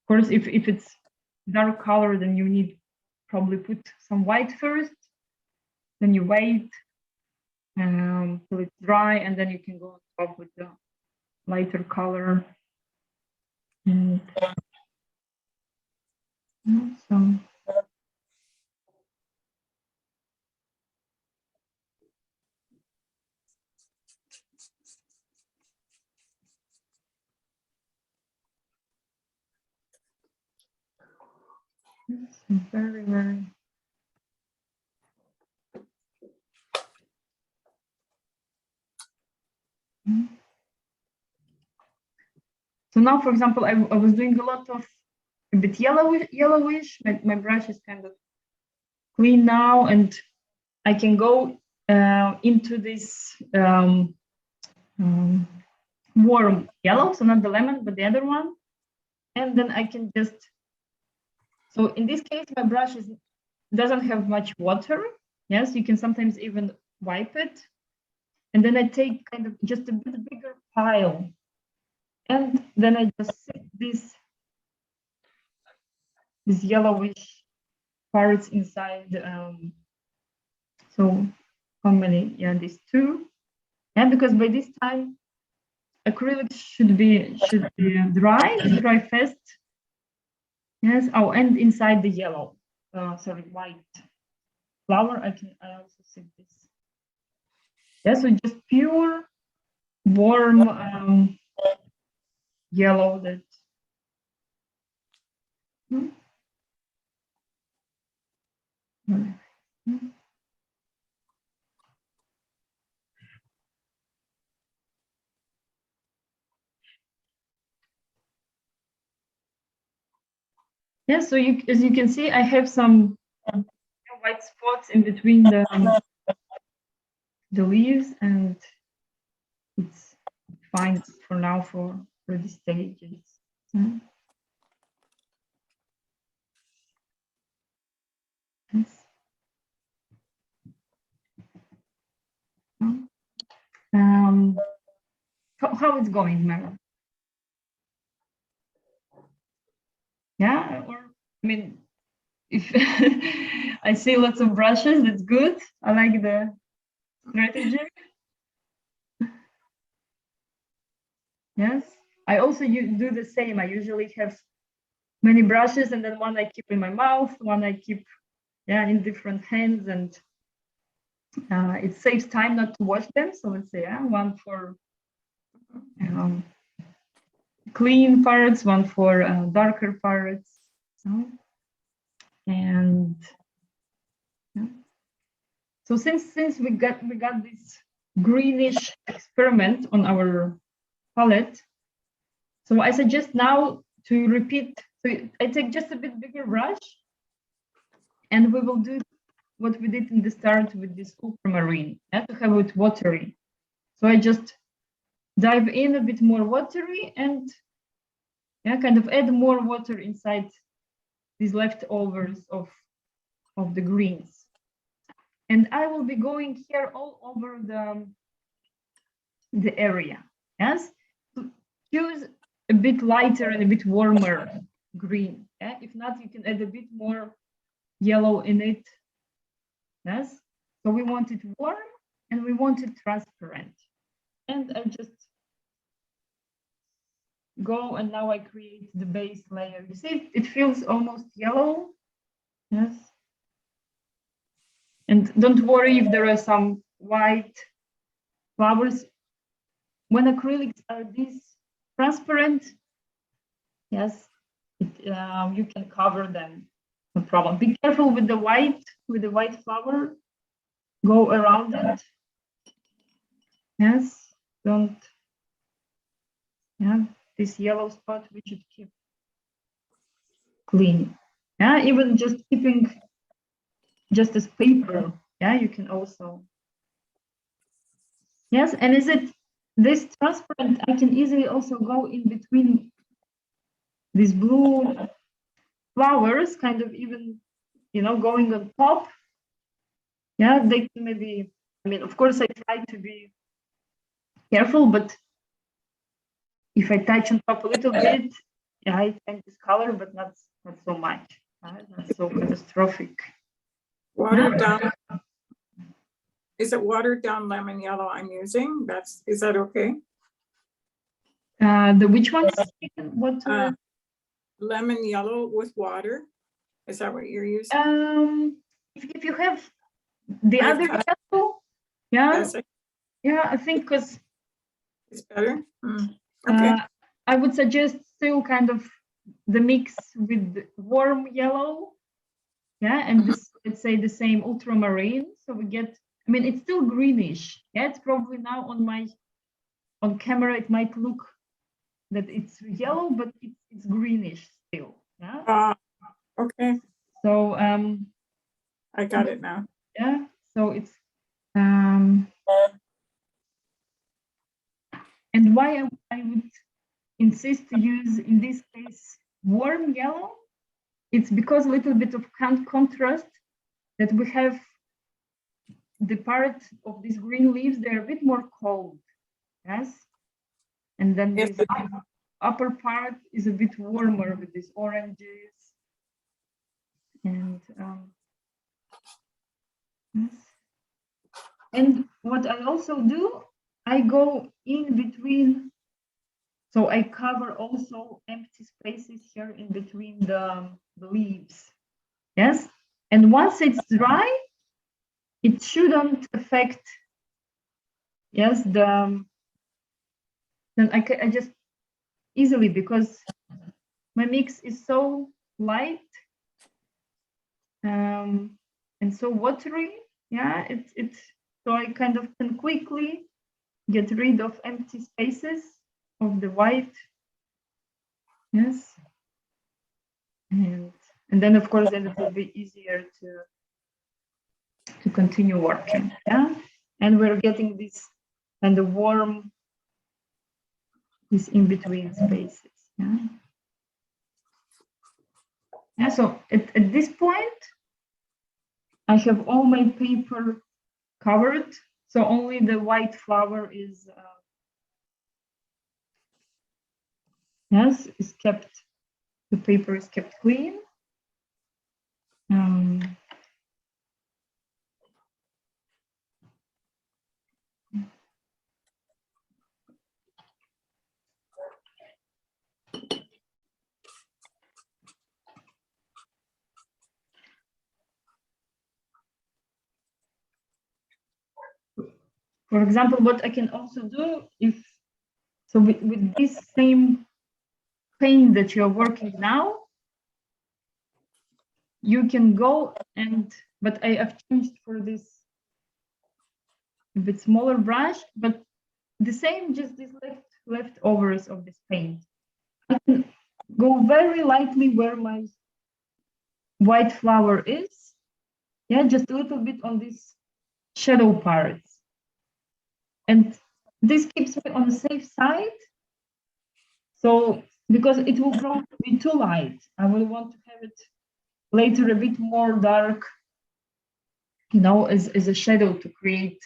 course, if it's dark color, then you need probably put some white first. Then you wait till it's dry, and then you can go on top with the lighter color. And so. It's very, very. So now, for example, I was doing a lot of a bit yellowish. My brush is kind of clean now, and I can go into this warm yellow, so not the lemon, but the other one. And then I can just, so in this case, my brush doesn't have much water. Yes, you can sometimes even wipe it. And then I take kind of just a bit bigger pile. And then I just set these yellowish parts inside. So how many? Yeah, these two. And because by this time, acrylic should be dry fast. Yes. Oh, and inside the yellow, sorry, white flower. I also set this. Yeah, so just pure, warm yellow that. Yeah, so as you can see, I have some white spots in between the leaves, and it's fine for now for the stages. Yes. How it's going, Mara? Yeah, or I mean, if I see lots of brushes, that's good. I like the strategy. Yes, I also do the same. I usually have many brushes, and then one I keep in my mouth, one I keep in different hands, and it saves time not to wash them. So let's say one for clean parts, one for darker parts. And so since we got this greenish experiment on our palette, so I suggest now to repeat. So I take just a bit bigger brush, and we will do what we did in the start with this ultramarine, to have it watery. So I just dive in a bit more watery and kind of add more water inside these leftovers of the greens. And I will be going here all over the area. Yes, so choose a bit lighter and a bit warmer green. Yeah? If not, you can add a bit more yellow in it. Yes, so we want it warm and we want it transparent. And I just go, and now I create the base layer. You see, it feels almost yellow. Yes. And don't worry if there are some white flowers. When acrylics are this transparent, yes, you can cover them, no problem. Be careful with the white flower. Go around it. Yes, don't. Yeah, this yellow spot we should keep clean. Yeah, even just keeping just as paper. Yeah, you can also. Yes, and is it this transparent? I can easily also go in between these blue flowers, kind of even, going on top. Yeah, they can maybe. I mean, of course, I try to be careful, but if I touch on top a little bit, yeah, I change this color, but not so much, not so catastrophic. Watered down. Is it watered down lemon yellow I'm using? Is that okay? The which ones? What? Lemon yellow with water. Is that what you're using? If you have the I have other cut- yellow, yeah, Yes, yeah, I think because it's better. Okay. I would suggest still kind of the mix with warm yellow, yeah, and this, let's say the same ultramarine. So we get, I mean, it's still greenish. Yeah, it's probably now on camera it might look that it's yellow, but it's greenish still. Yeah. Okay. So I got it now. yeah. So it's and why I would insist to use in this case warm yellow. It's because a little bit of contrast that we have the part of these green leaves, they're a bit more cold, yes? And then Yes. this upper part is a bit warmer with these oranges. And yes. And what I also do, I go in between, so I cover also empty spaces here in between the leaves, yes? And once it's dry, it shouldn't affect, yes, then I just easily, because my mix is so light and so watery, yeah, it's so I kind of can quickly get rid of empty spaces of the white, yes, and then of course then it will be easier to continue working, yeah, and we're getting this kind of warm, this in between spaces, yeah. Yeah, so at this point, I have all my paper covered, so only the white flower is yes, is kept. The paper is kept clean. For example, what I can also do if so with this same paint that you're working now, you can go and, but I have changed for this a bit smaller brush, but the same, just these leftovers of this paint. I can go very lightly where my white flower is, yeah, just a little bit on these shadow parts. And this keeps me on the safe side. So, because it will probably be too light, I will want to have it later a bit more dark, you know, as a shadow to create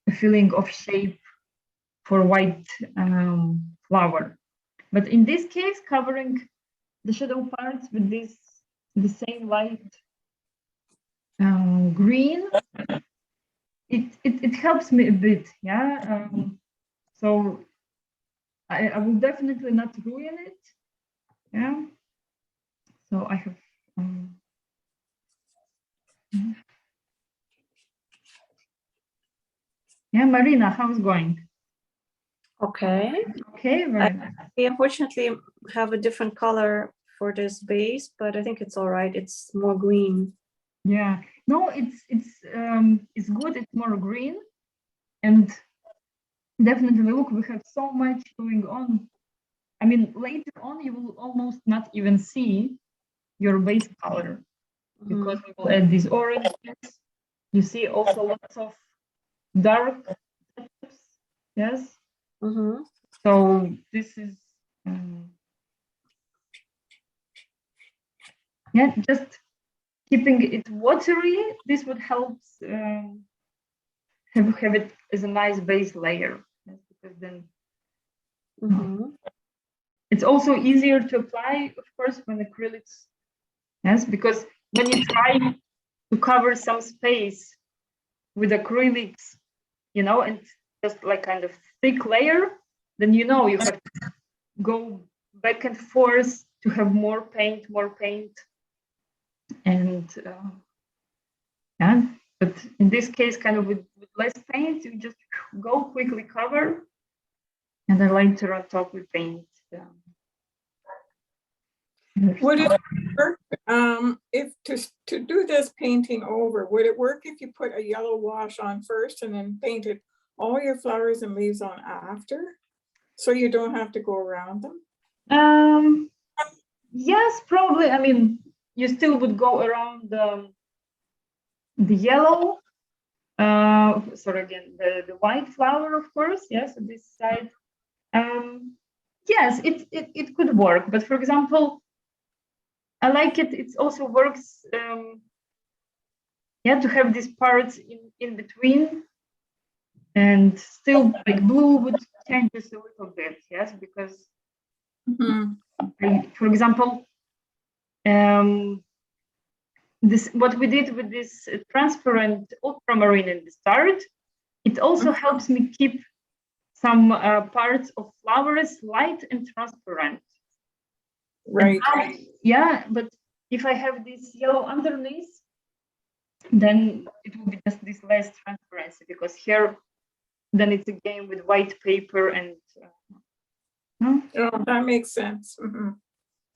a feeling of shape for white flower. But in this case, covering the shadow parts with this, the same light green, it helps me a bit, yeah. So I will definitely not ruin it, yeah. So I have yeah, Marina, how's going? Okay. Okay, very nice. We unfortunately have a different color for this base, but I think it's all right. It's more green. Yeah, no, it's good. It's more green, and definitely look, we have so much going on. I mean, later on, you will almost not even see your base color because we will add these oranges. You see also lots of dark touches, yes. So this is yeah, just keeping it watery. This would help have it as a nice base layer. because then Mhm. it's also easier to apply, of course, when acrylics. Yes, because when you try to cover some space with acrylics, and just like kind of thick layer, then you have to go back and forth to have more paint, and yeah. But in this case, kind of with less paint, you just go quickly cover, and then later on top with paint. Would it work if to do this painting over, would it work if you put a yellow wash on first and then painted all your flowers and leaves on after? So you don't have to go around them? Yes, probably. I mean, you still would go around the yellow, sorry, again, the white flower, of course, yes, on this side. Yes, it could work, but for example, I like it. It also works, to have these parts in between, and still like blue would change this a little bit, yes, because for example, this what we did with this transparent ultramarine in the start, it also helps me keep some parts of flowers light and transparent. Right. Yeah, but if I have this yellow underneath, then it will be just this less transparency, because here, then it's a game with white paper and. Oh, that makes sense.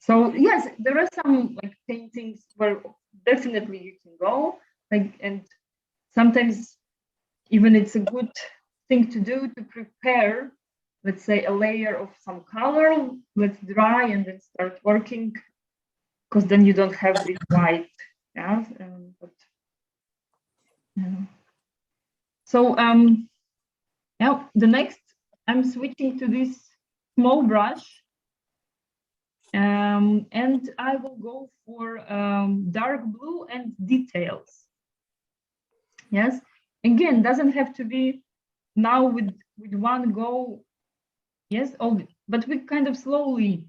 So yes, there are some like paintings where definitely you can go, like, and sometimes even it's a good thing to do to prepare, let's say, a layer of some color, let's dry and then start working, because then you don't have this white. Yeah. So now the next, I'm switching to this small brush, and I will go for dark blue and details. Yes, again, doesn't have to be now with one go. Yes, but we kind of slowly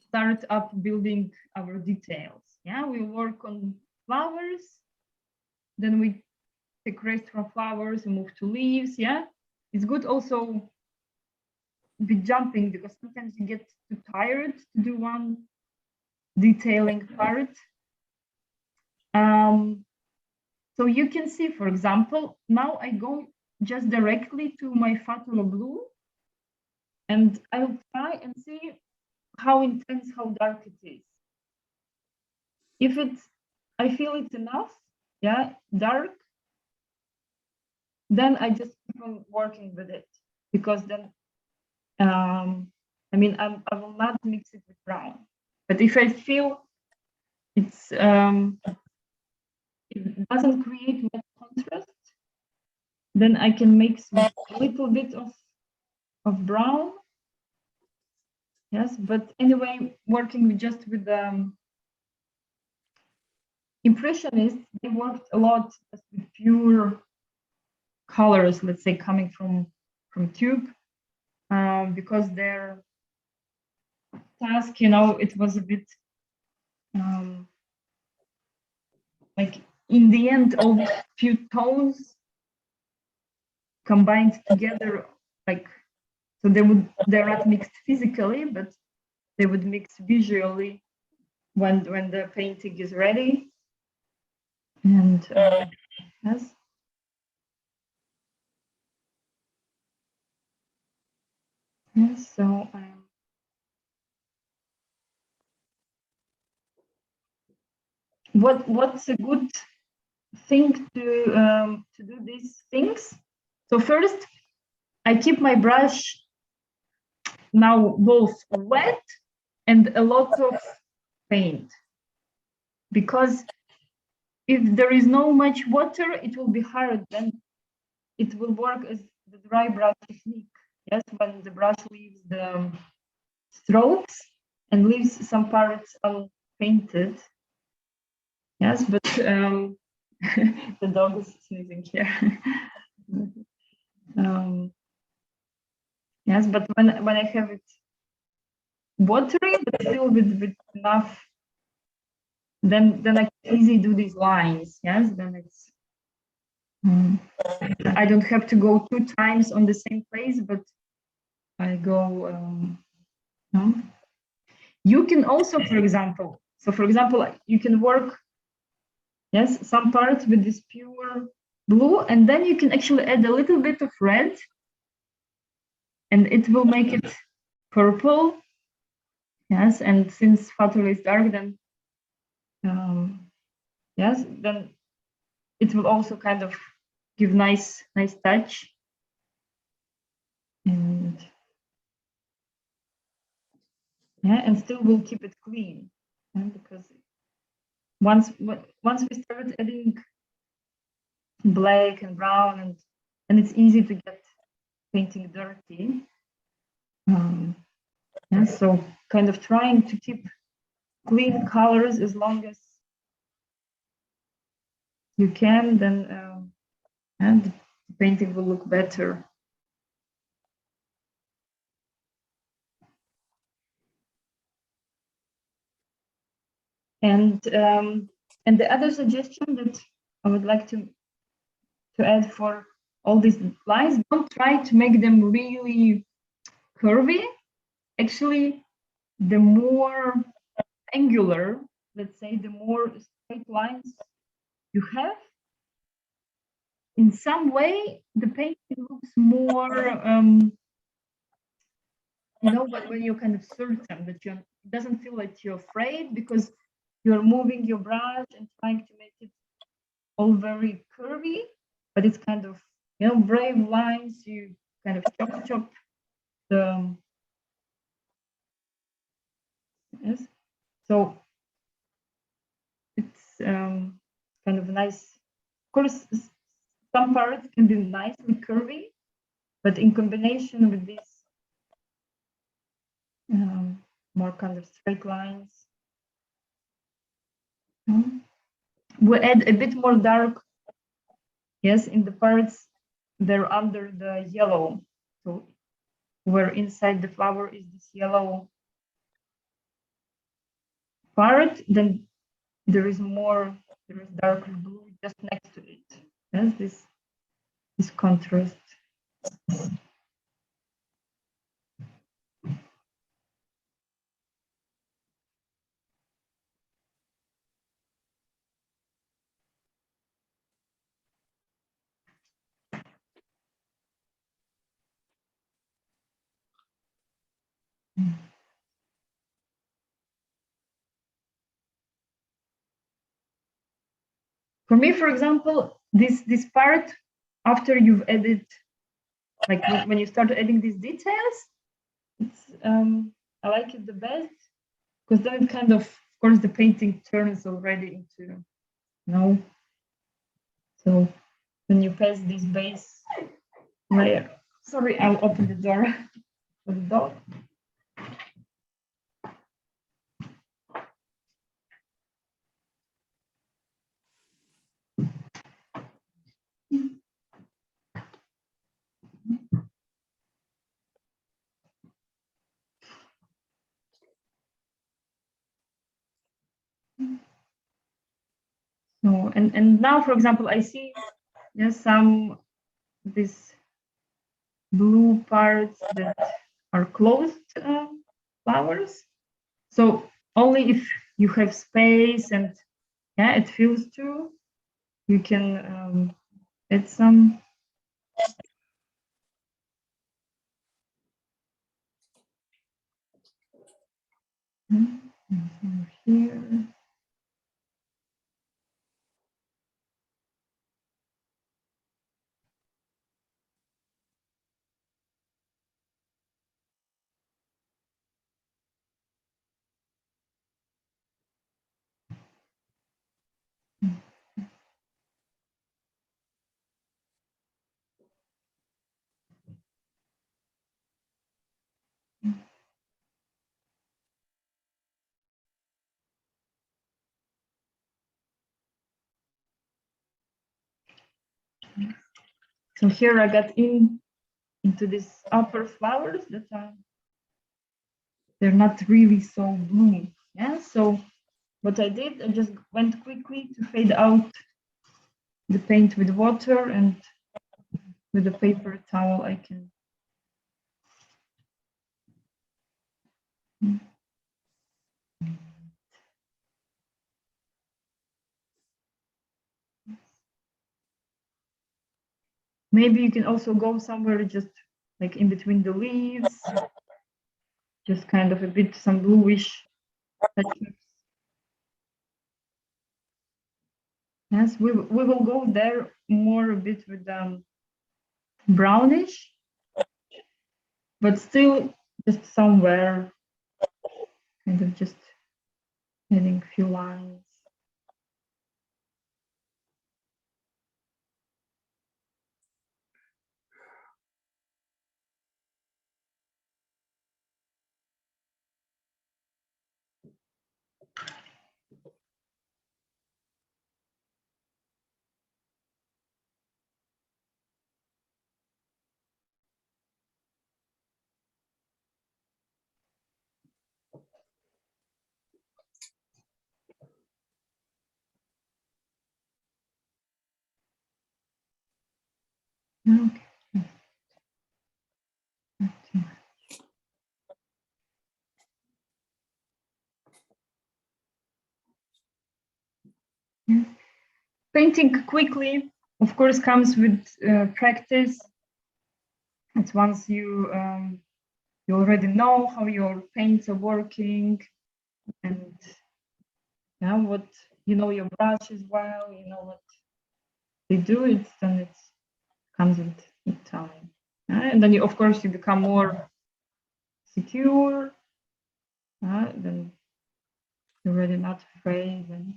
start up building our details. Yeah, we work on flowers, then we take rest from flowers and move to leaves. Yeah, it's good also be jumping, because sometimes you get too tired to do one detailing part. So you can see, for example, now I go just directly to my Fatula blue, and I'll try and see how intense, how dark it is. If I feel it's enough, yeah, dark, then I just keep on working with it, because then, I mean, I will not mix it with brown. But if I feel it doesn't create much contrast, then I can mix with a little bit of brown. Yes, but anyway, working just with Impressionists, they worked a lot just with pure colors, let's say, coming from tube, because their task, it was a bit like, in the end, all these few tones combined together, like, so they're not mixed physically, but they would mix visually when the painting is ready. And yes. Yes, so what's a good thing to do these things? So first, I keep my brush now both wet and a lot of paint, because if there is no much water, it will be hard. Then it will work as the dry brush technique. Yes, when the brush leaves the strokes and leaves some parts unpainted. Yes, but the dog is sneezing here. Yes, but when I have it watery, but still with enough, then I can easily do these lines. Yes, then it's I don't have to go 2 times on the same place, but I go. No? You can also, for example, you can work, yes, some parts with this pure blue, and then you can actually add a little bit of red, and it will make it purple. Yes, and since photo is dark, then yes, then it will also kind of give nice touch. And yeah, and still we'll keep it clean, because once we start adding black and brown, and it's easy to get painting dirty. Yeah, so kind of trying to keep clean colors as long as you can, then and the painting will look better. And the other suggestion that I would like to add for all these lines, don't try to make them really curvy. Actually, the more angular, let's say, the more straight lines you have, in some way, the painting looks more, you know, when you're kind of certain that it doesn't feel like you're afraid, because you're moving your brush and trying to make it all very curvy, but it's kind of, you know, brave lines. You kind of chop the, yes. So it's kind of nice. Of course, some parts can be nicely curvy, but in combination with these more kind of straight lines, we add a bit more dark, yes, in the parts they're under the yellow. So where inside the flower is this yellow part, then there is darker blue just next to it. Yes, this contrast. For me, for example, this part, after you've added, like when you start adding these details, it's I like it the best, because then it kind of course, the painting turns already into, you know. So when you pass this base layer, sorry, I'll open the door for the dog. So, and now, for example, I see there's some these blue parts that are closed flowers. So only if you have space and yeah, it feels too, you can add some. Here. So here I got in into these upper flowers that are, they're not really so blue. Yeah, so what I did, I just went quickly to fade out the paint with water, and with a paper towel I can. Maybe you can also go somewhere just like in between the leaves, just kind of a bit some bluish touches. Yes, we will go there more a bit with brownish, but still just somewhere, kind of just adding a few lines. Okay. Yeah. Painting quickly, of course, comes with practice. It's once you you already know how your paints are working, and what you know your brushes well, you know what they do. Then it comes with time, and then you, of course, you become more secure. Then you're really not afraid, and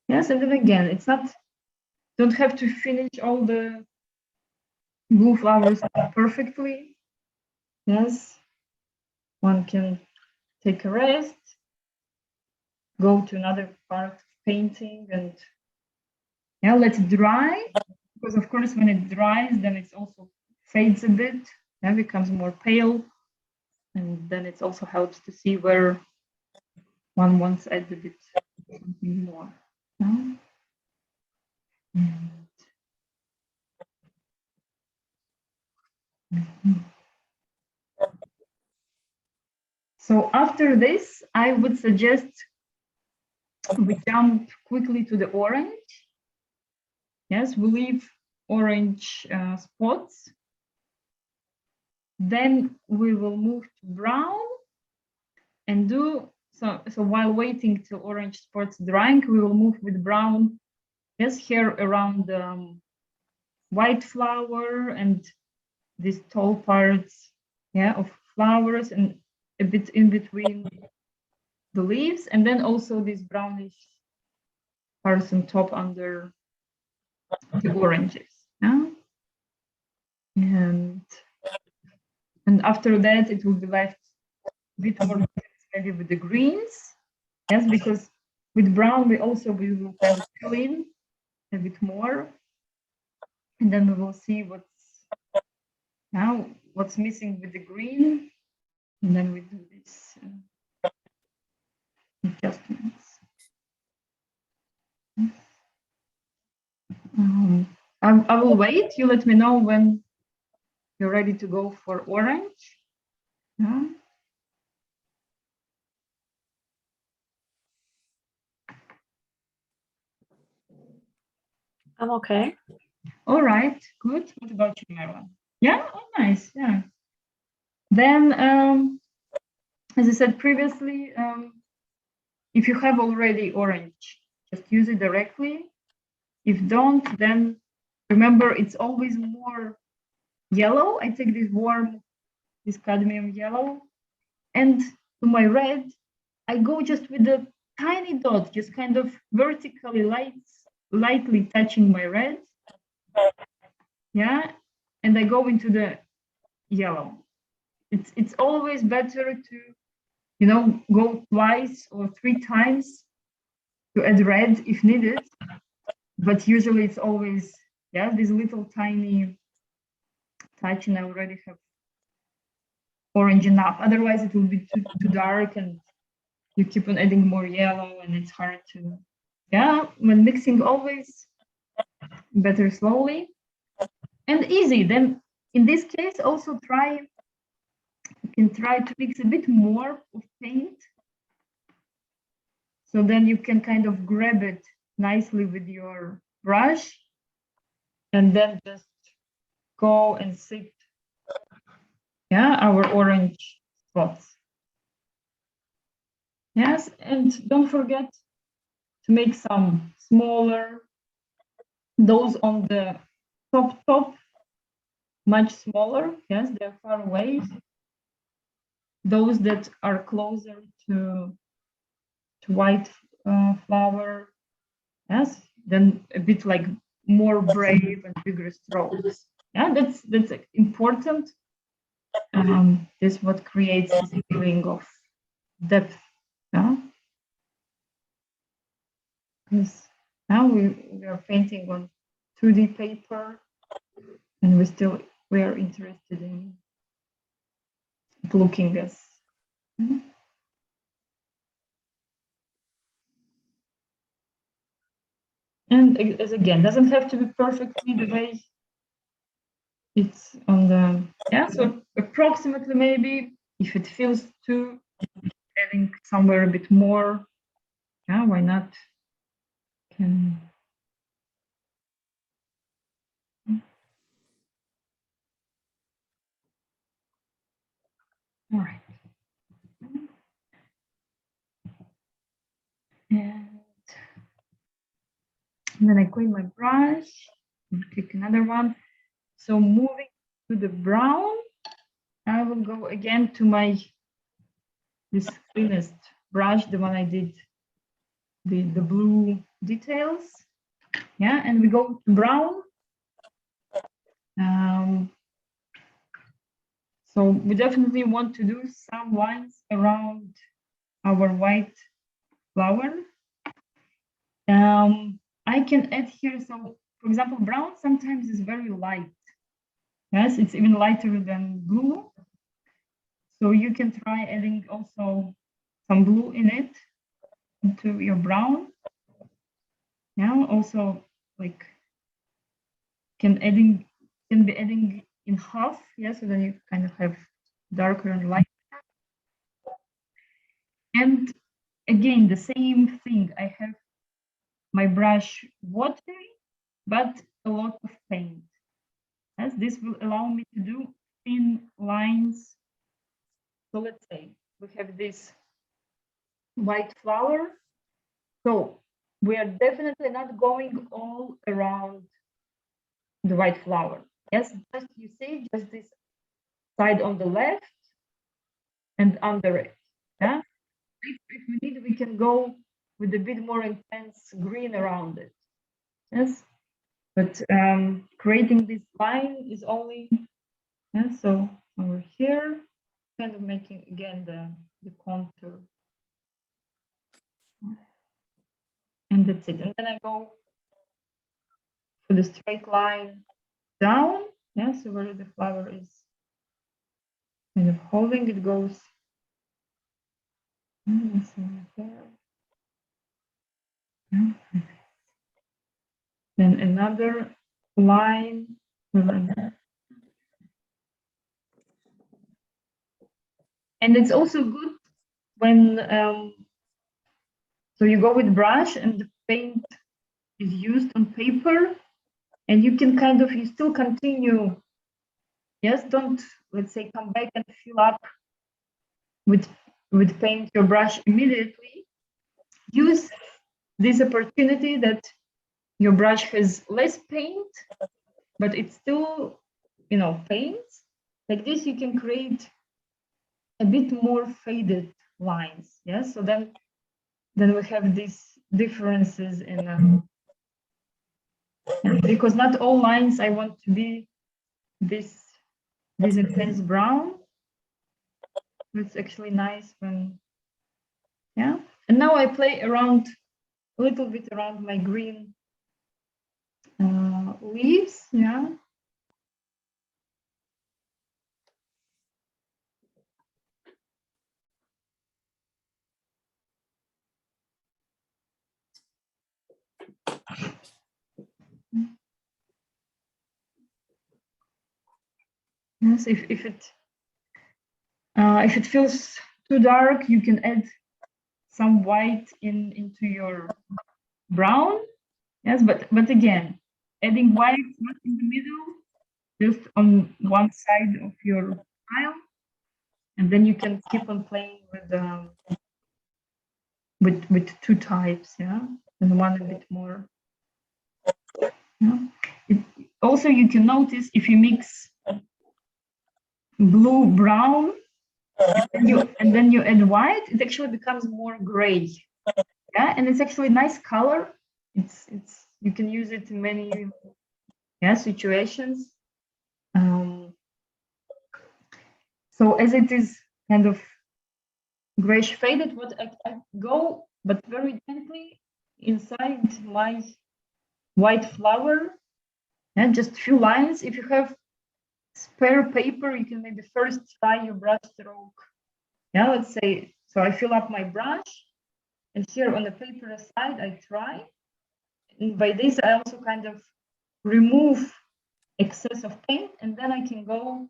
yes, and then again, it's not, don't have to finish all the blue flowers perfectly. Yes, one can take a rest, go to another part of painting, and let it dry, because of course when it dries, then it also fades a bit, becomes more pale, and then it also helps to see where one wants to add a bit something more. So after this, I would suggest we jump quickly to the orange. Yes, we leave orange spots. Then we will move to brown and do, so while waiting till orange spots drying, we will move with brown, yes, here around the white flower and these tall parts, of flowers, and a bit in between the leaves, and then also these brownish parts on top under the oranges. And after that, it will be left a bit more maybe with the greens. Yes, because with brown we will kind of fill in a bit more, and then we will see what's missing with the green, and then we do this adjustments. I will wait. You let me know when you're ready to go for orange. I'm okay. All right, good. What about you, Marwan? Yeah, oh, nice. Yeah. Then, as I said previously, if you have already orange, just use it directly. If don't, then remember it's always more yellow. I take this cadmium yellow, and to my red, I go just with a tiny dot, just kind of vertically lightly touching my red. Yeah, and I go into the yellow. It's always better to, go twice or 3 times to add red if needed, but usually it's always, yeah, this little tiny touch, and I already have orange enough. Otherwise it will be too dark and you keep on adding more yellow and it's hard to, yeah, when mixing always better slowly and easy. Then in this case also you can try to mix a bit more of paint. So then you can kind of grab it nicely with your brush and then just go and sit, yeah, our orange spots. Yes, and don't forget to make some smaller, those on the top, much smaller, yes, they're far away. Those that are closer to white flower, yes, then a bit like more brave and bigger strokes. Yeah, that's important. This is what creates this feeling of depth. Yeah, because now we are painting on 2D paper, and we are interested in looking as. And as again, doesn't have to be perfectly the way it's on the, yeah, so approximately maybe, if it feels too, adding somewhere a bit more, yeah, why not? Can. All right. And then I clean my brush and pick another one. So moving to the brown, I will go again to this cleanest brush, the one I did the blue details. Yeah, and we go to brown. So we definitely want to do some lines around our white flower. I can add here, so for example, brown sometimes is very light. Yes, it's even lighter than blue. So you can try adding also some blue in it, into your brown. Yeah, also like can be adding in half, yeah, so then you kind of have darker and lighter. And again, the same thing, I have my brush watery, but a lot of paint. Yes, this will allow me to do thin lines. So let's say we have this white flower. So we are definitely not going all around the white flower. Yes, just you see, just this side on the left and under it. Yeah. If we need, we can go with a bit more intense green around it. Yes. But creating this line is only, yeah, so over here, kind of making again the contour. And that's it. And then I go for the straight line down. Yeah, so where the flower is kind of holding, it goes. Then another line. And it's also good when, so you go with brush and the paint is used on paper, and you can kind of, you still continue. Yes, don't, let's say, come back and fill up with paint your brush immediately. Use this opportunity that your brush has less paint, but it's still, you know, paint. Like this, you can create a bit more faded lines. Yes, so then we have these differences in, because not all lines I want to be this intense brown. It's actually nice when, yeah. And now I play around a little bit around my green leaves, yeah. Yes, if it feels too dark, you can add some white into your brown. Yes, but again, adding white not in the middle, just on one side of your tile, and then you can keep on playing with two types, yeah, and one a bit more. Yeah. Also, you can notice if you mix blue, brown, and then you add white, it actually becomes more gray. Yeah, and it's actually a nice color. It's you can use it in many situations. So as it is kind of grayish faded, what I go, but very gently inside my white flower, and just a few lines. If you have spare paper, you can maybe first try your brush stroke. Yeah, let's say, so I fill up my brush, and here on the paper aside, I try. And by this, I also kind of remove excess of paint, and then I can go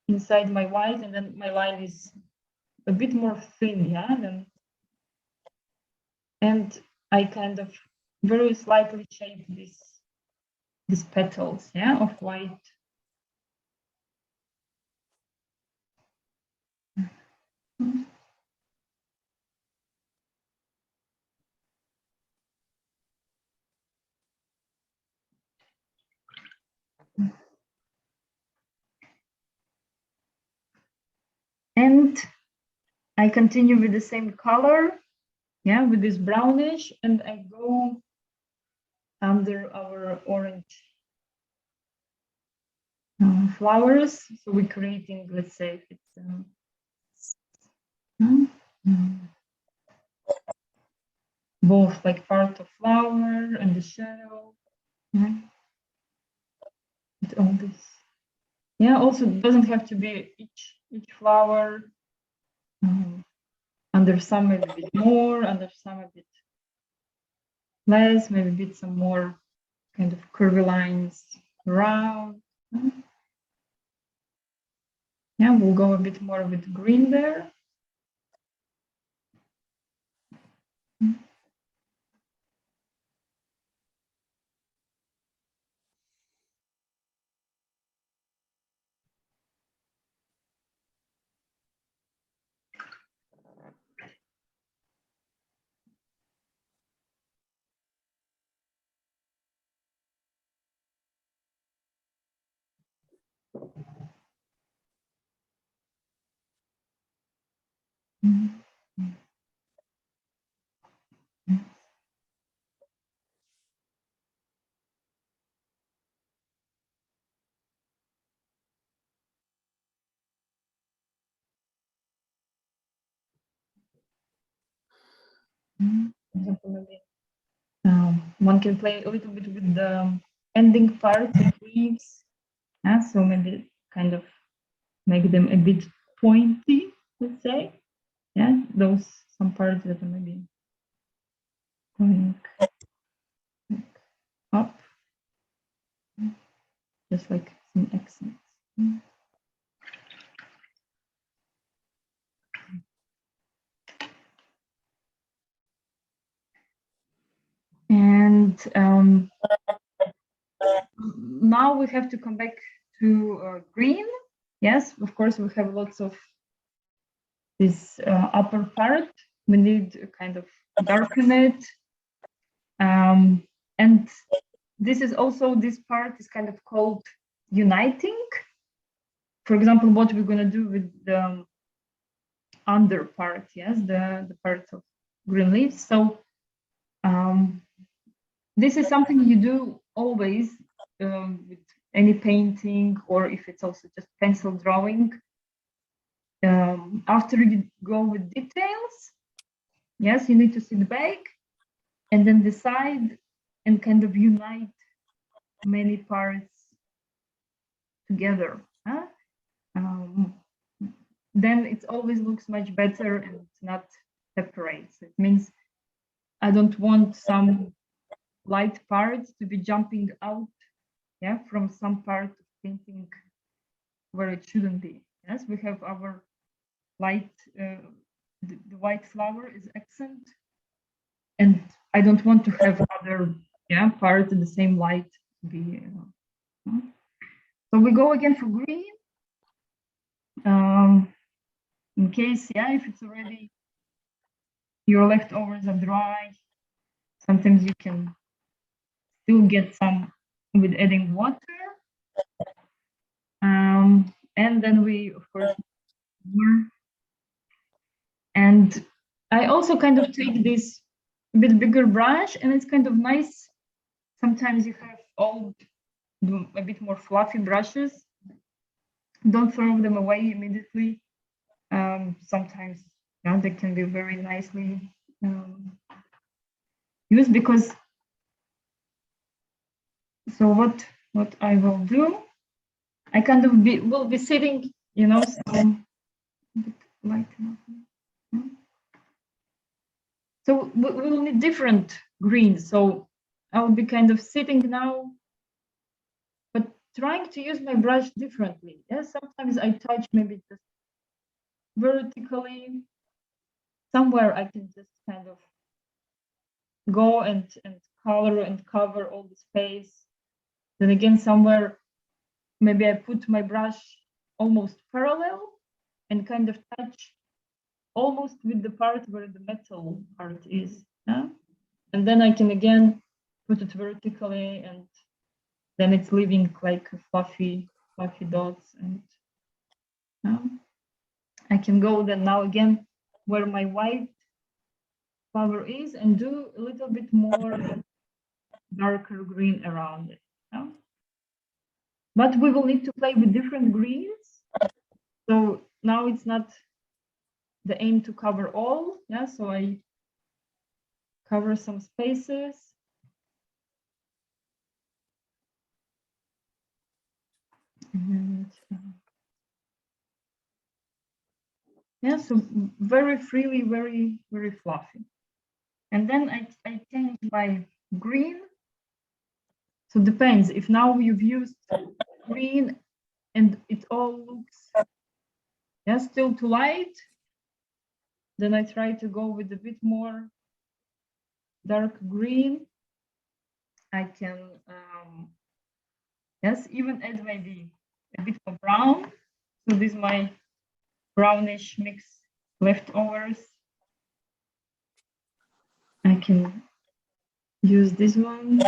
inside my white, and then my line is a bit more thin, yeah. And I kind of very slightly shape these petals, yeah, of white. And I continue with the same color, yeah, with this brownish, and I go under our orange flowers. So we're creating, let's say, if it's both like part of flower and the shadow. Yeah. With all this. Yeah, also it doesn't have to be each flower. Under some maybe a bit more, under some a bit less, maybe a bit some more kind of curvy lines around. Yeah, we'll go a bit more with green there. One can play a little bit with the ending parts of leaves. Yeah, so maybe kind of make them a bit pointy, let's say. Yeah, those some parts that are maybe going up, just like some accents. And now we have to come back to green. Yes, of course, we have lots of this upper part. We need to kind of darken it. And this is also, this part is kind of called uniting. For example, what we're going to do with the under part, yes, the part of green leaves. So this is something you do always with any painting, or if it's also just pencil drawing. After you go with details, yes, you need to sit back and then decide and kind of unite many parts together. Huh? Then it always looks much better and it's not separates. It means I don't want some light parts to be jumping out, yeah, from some part of painting where it shouldn't be. Yes, we have our light, the white flower is accent, and I don't want to have other, yeah, parts in the same light be. So we go again for green. In case, yeah, if it's already your leftovers are dry, sometimes you can still get some with adding water. And then we, of course, and I also kind of take this a bit bigger brush, and it's kind of nice. Sometimes you have all a bit more fluffy brushes. Don't throw them away immediately. Sometimes, yeah, they can be very nicely used, because so what I will do, I kind of will be sitting, you know, some light enough. So we will need different greens. So I will be kind of sitting now, but trying to use my brush differently. Yes, sometimes I touch maybe just vertically. Somewhere I can just kind of go and color and cover all the space. Then again, somewhere maybe I put my brush almost parallel and kind of touch almost with the part where the metal part is. Yeah? And then I can again put it vertically, and then it's leaving like fluffy dots. And I can go then now again where my white flower is and do a little bit more darker green around it. Yeah? But we will need to play with different greens. So now it's not the aim to cover all. Yeah, so I cover some spaces. And, yeah, so very freely, very, very fluffy. And then I change my green. So depends, if now you've used green and it all looks, yeah, still too light, then I try to go with a bit more dark green. I can, yes, even add maybe a bit of brown. So this is my brownish mix leftovers. I can use this one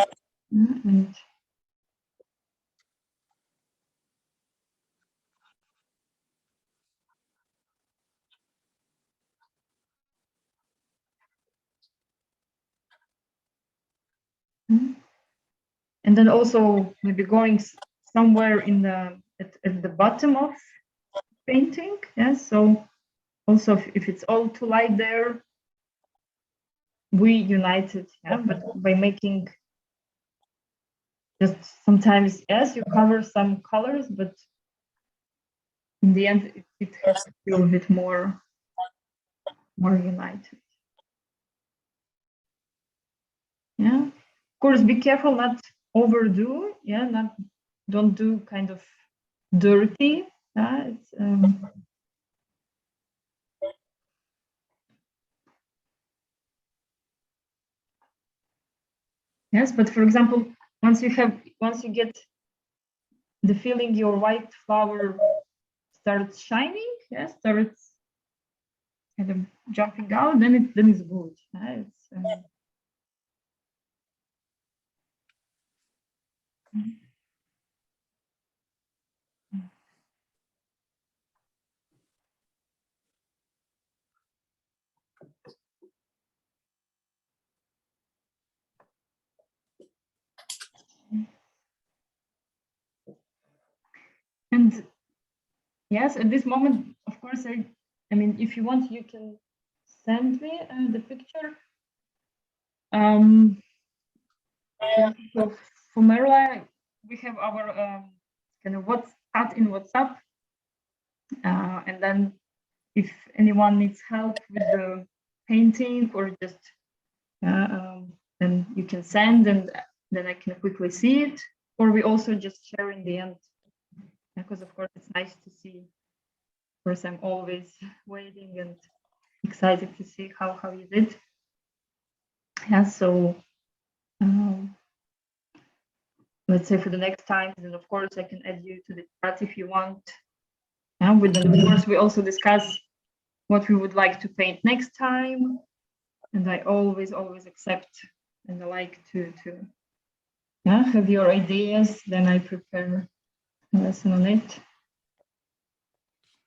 and then also maybe going somewhere in the at the bottom of painting. Yes, so also if it's all too light there, we unite it, yeah, but by making just sometimes, yes, you cover some colors, but in the end it has to feel a bit more united. Yeah, of course, be careful not overdo, yeah, don't do kind of dirty. It's, yes, but for example, once you get the feeling your white flower starts shining, yes, starts kind of jumping out, then it's good. It's, and yes, at this moment, of course, I mean, if you want, you can send me the picture So for Merla, we have our kind of chat in WhatsApp, and then if anyone needs help with the painting or just then you can send, and then I can quickly see it, or we also just share in the end, because of course it's nice to see. Of course, I'm always waiting and excited to see how you did. Yeah, so let's say for the next time, then of course I can add you to the chat if you want. Yeah, with them, of course, we also discuss what we would like to paint next time, and I always accept and I like to have your ideas. Then I prepare a lesson on it.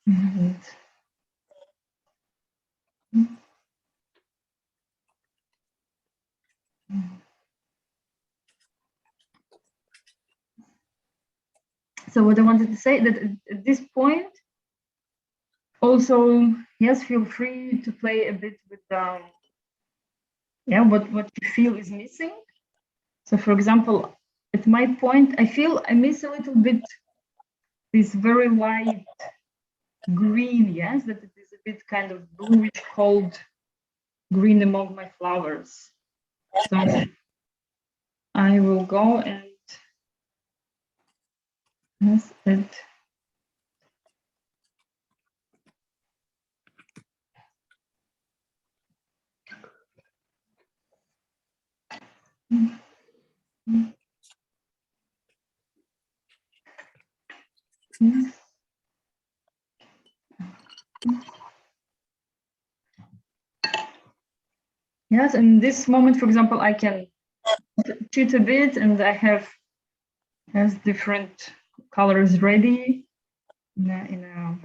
And, so what I wanted to say, that at this point, also, yes, feel free to play a bit with what you feel is missing. So for example, at my point, I feel I miss a little bit this very light green, yes, that it is a bit kind of bluish cold green among my flowers. So I will go and yes, it. Yes. Yes, in this moment, for example, I can cheat a bit, and I have different colors ready in a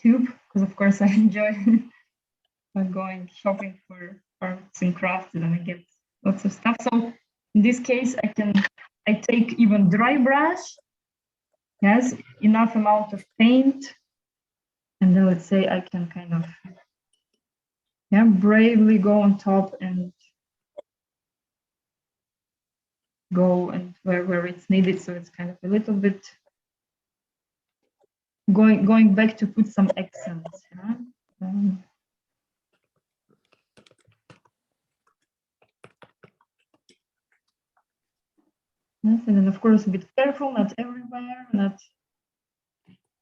tube, because of course I enjoy going shopping for arts and crafts, and then I get lots of stuff. So in this case, I take even dry brush, yes, enough amount of paint, and then let's say I can kind of bravely go on top and go and where it's needed. So it's kind of a little bit going back to put some accents. Yes, and then of course a bit careful, not everywhere, not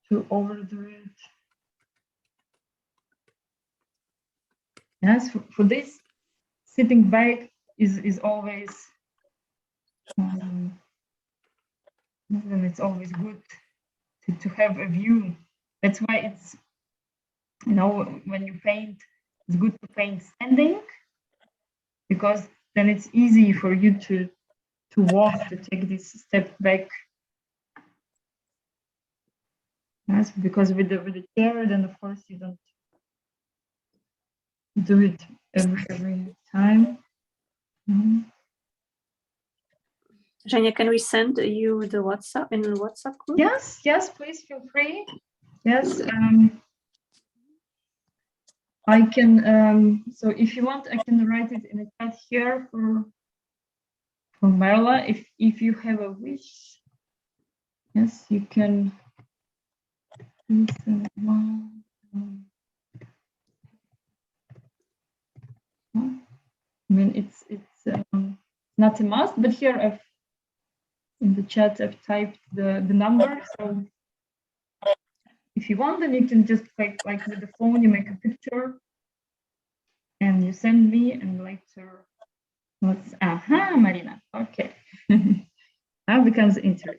to overdo it. Yes, for this, sitting back is always, then it's always good to have a view. That's why it's, when you paint, it's good to paint standing, because then it's easy for you to walk, to take this step back. Yes, because with the chair, then of course you don't do it every time. Zhenya, can we send you the WhatsApp in the WhatsApp group? Yes, please feel free. Yes, I can. So if you want, I can write it in the chat here for Marla. If you have a wish, yes, you can. I mean, it's not a must, but here in the chat I've typed the number. So if you want, then you can just like with the phone, you make a picture and you send me, and later let's Marina. Okay. Now becomes interesting.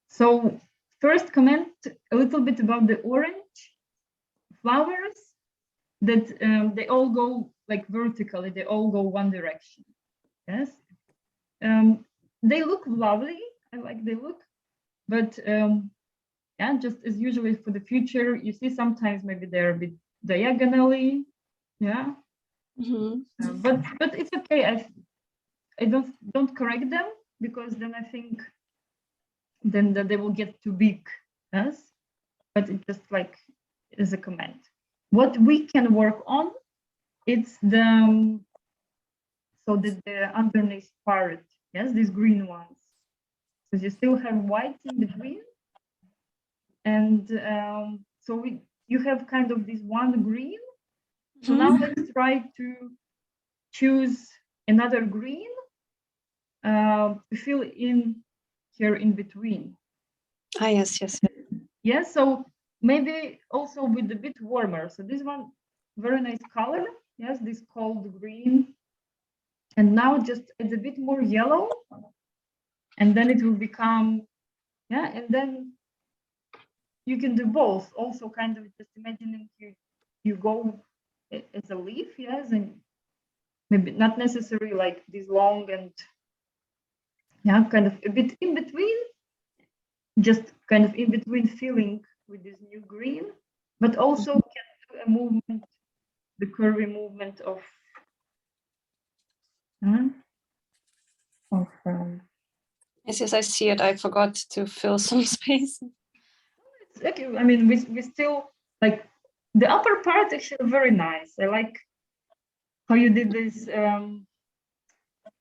So first comment a little bit about the orange flowers, that they all go like vertically, they all go one direction. Yes. They look lovely. I like they look, but just as usually for the future, you see sometimes maybe they're a bit diagonally. Yeah. Mm-hmm. But it's okay. I don't correct them, because then I think then that they will get too big. Yes. But it's just like as a comment. What we can work on it's the so the underneath part, yes, these green ones. So you still have white in between, and so you have kind of this one green. So now let's try to choose another green to fill in here in between. Ah, yes, yes. Yes, so maybe also with a bit warmer. So this one, very nice color. Yes, this cold green. And now just it's a bit more yellow. And then it will become, yeah, and then you can do both. Also kind of just imagining you go as a leaf, yes, and maybe not necessarily like this long and yeah, kind of a bit in between, just kind of in between filling with this new green, but also can do a movement, the curvy movement of Yes, yes, I see it. I forgot to fill some space. it's okay. I mean, we still like the upper part actually very nice. I like how you did this.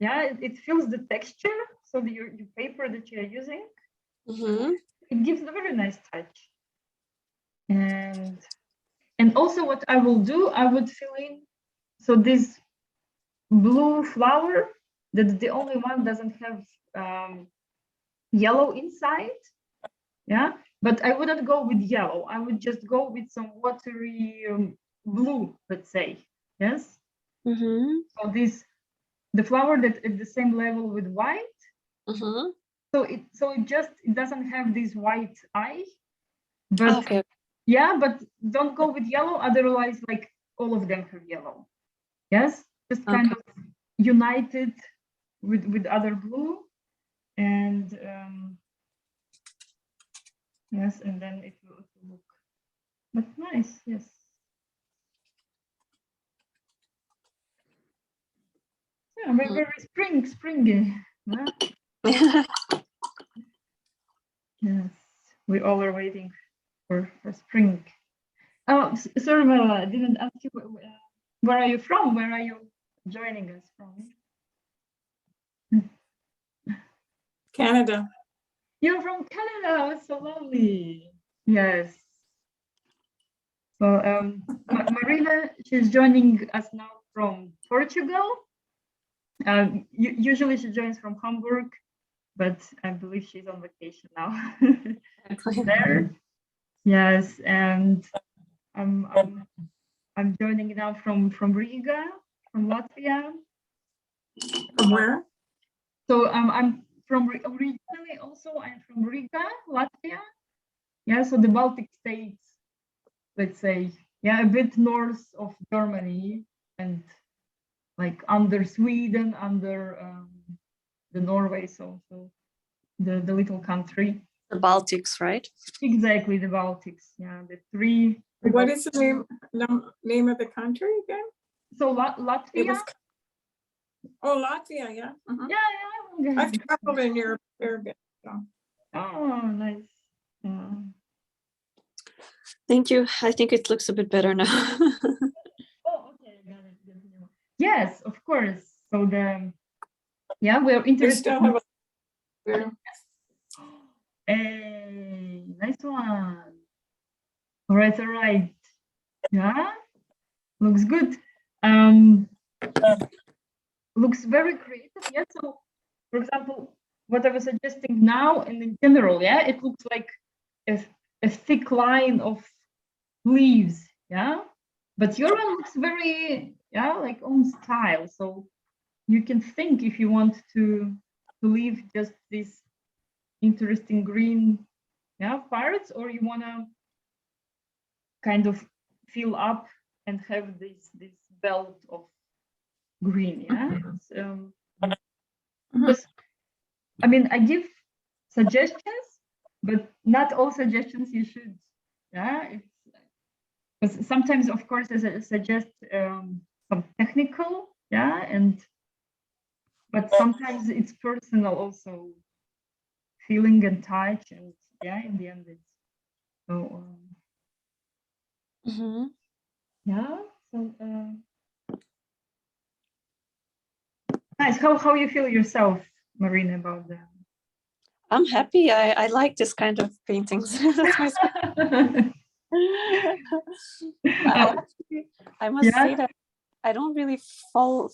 Yeah, it feels the texture. So your paper that you're using, it gives a very nice touch. And also what I will do, I would fill in, so this blue flower, that's the only one doesn't have yellow inside, yeah, but I wouldn't go with yellow. I would just go with some watery blue, let's say, yes. So the flower that at the same level with white, so it doesn't have this white eye, but Okay. yeah, but don't go with yellow, otherwise like all of them have yellow, yes, just kind of united with other blue, and yes, and then it will look, but nice, yes. Yeah, we're very springy. Yeah? Yes, we all are waiting for spring. Oh, sorry, Mela, I didn't ask you, where are you from? Where are you joining us from? Canada. You're from Canada. It's so lovely. Yes. So Marina, she's joining us now from Portugal. Usually she joins from Hamburg, but I believe she's on vacation now. There. Yes, and I'm joining now from Riga, from Latvia. From where? So I'm from originally also I'm from Riga, Latvia. Yeah, so the Baltic states, let's say, yeah, a bit north of Germany and like under Sweden, under the Norway, so the little country. The Baltics, right? Exactly, the Baltics. Yeah, the three. What is the name of the country again? So Latvia. Oh, Latvia, yeah. Yeah. I've traveled in Europe a fair bit. So. Oh, nice. Yeah. Thank you. I think it looks a bit better now. Oh, okay, got it. Yes, of course. So we're interested. We still have a Hey, nice one. All right. Yeah, looks good. Looks very creative. Yeah. So, for example, what I was suggesting now, and in general, yeah, it looks like a thick line of leaves. Yeah, but your one looks very, yeah, like own style. So you can think if you want to leave just this interesting green, yeah, parts, or you want to kind of fill up and have this belt of green, yeah. Because I mean, I give suggestions, but not all suggestions you should, yeah. Because sometimes, of course, I suggest some technical, yeah, but sometimes it's personal also, feeling and touch, and yeah, in the end it's so yeah. So Nice. How you feel yourself, Marina, about that? I'm happy. I like this kind of paintings. That's my I must say that I don't really follow.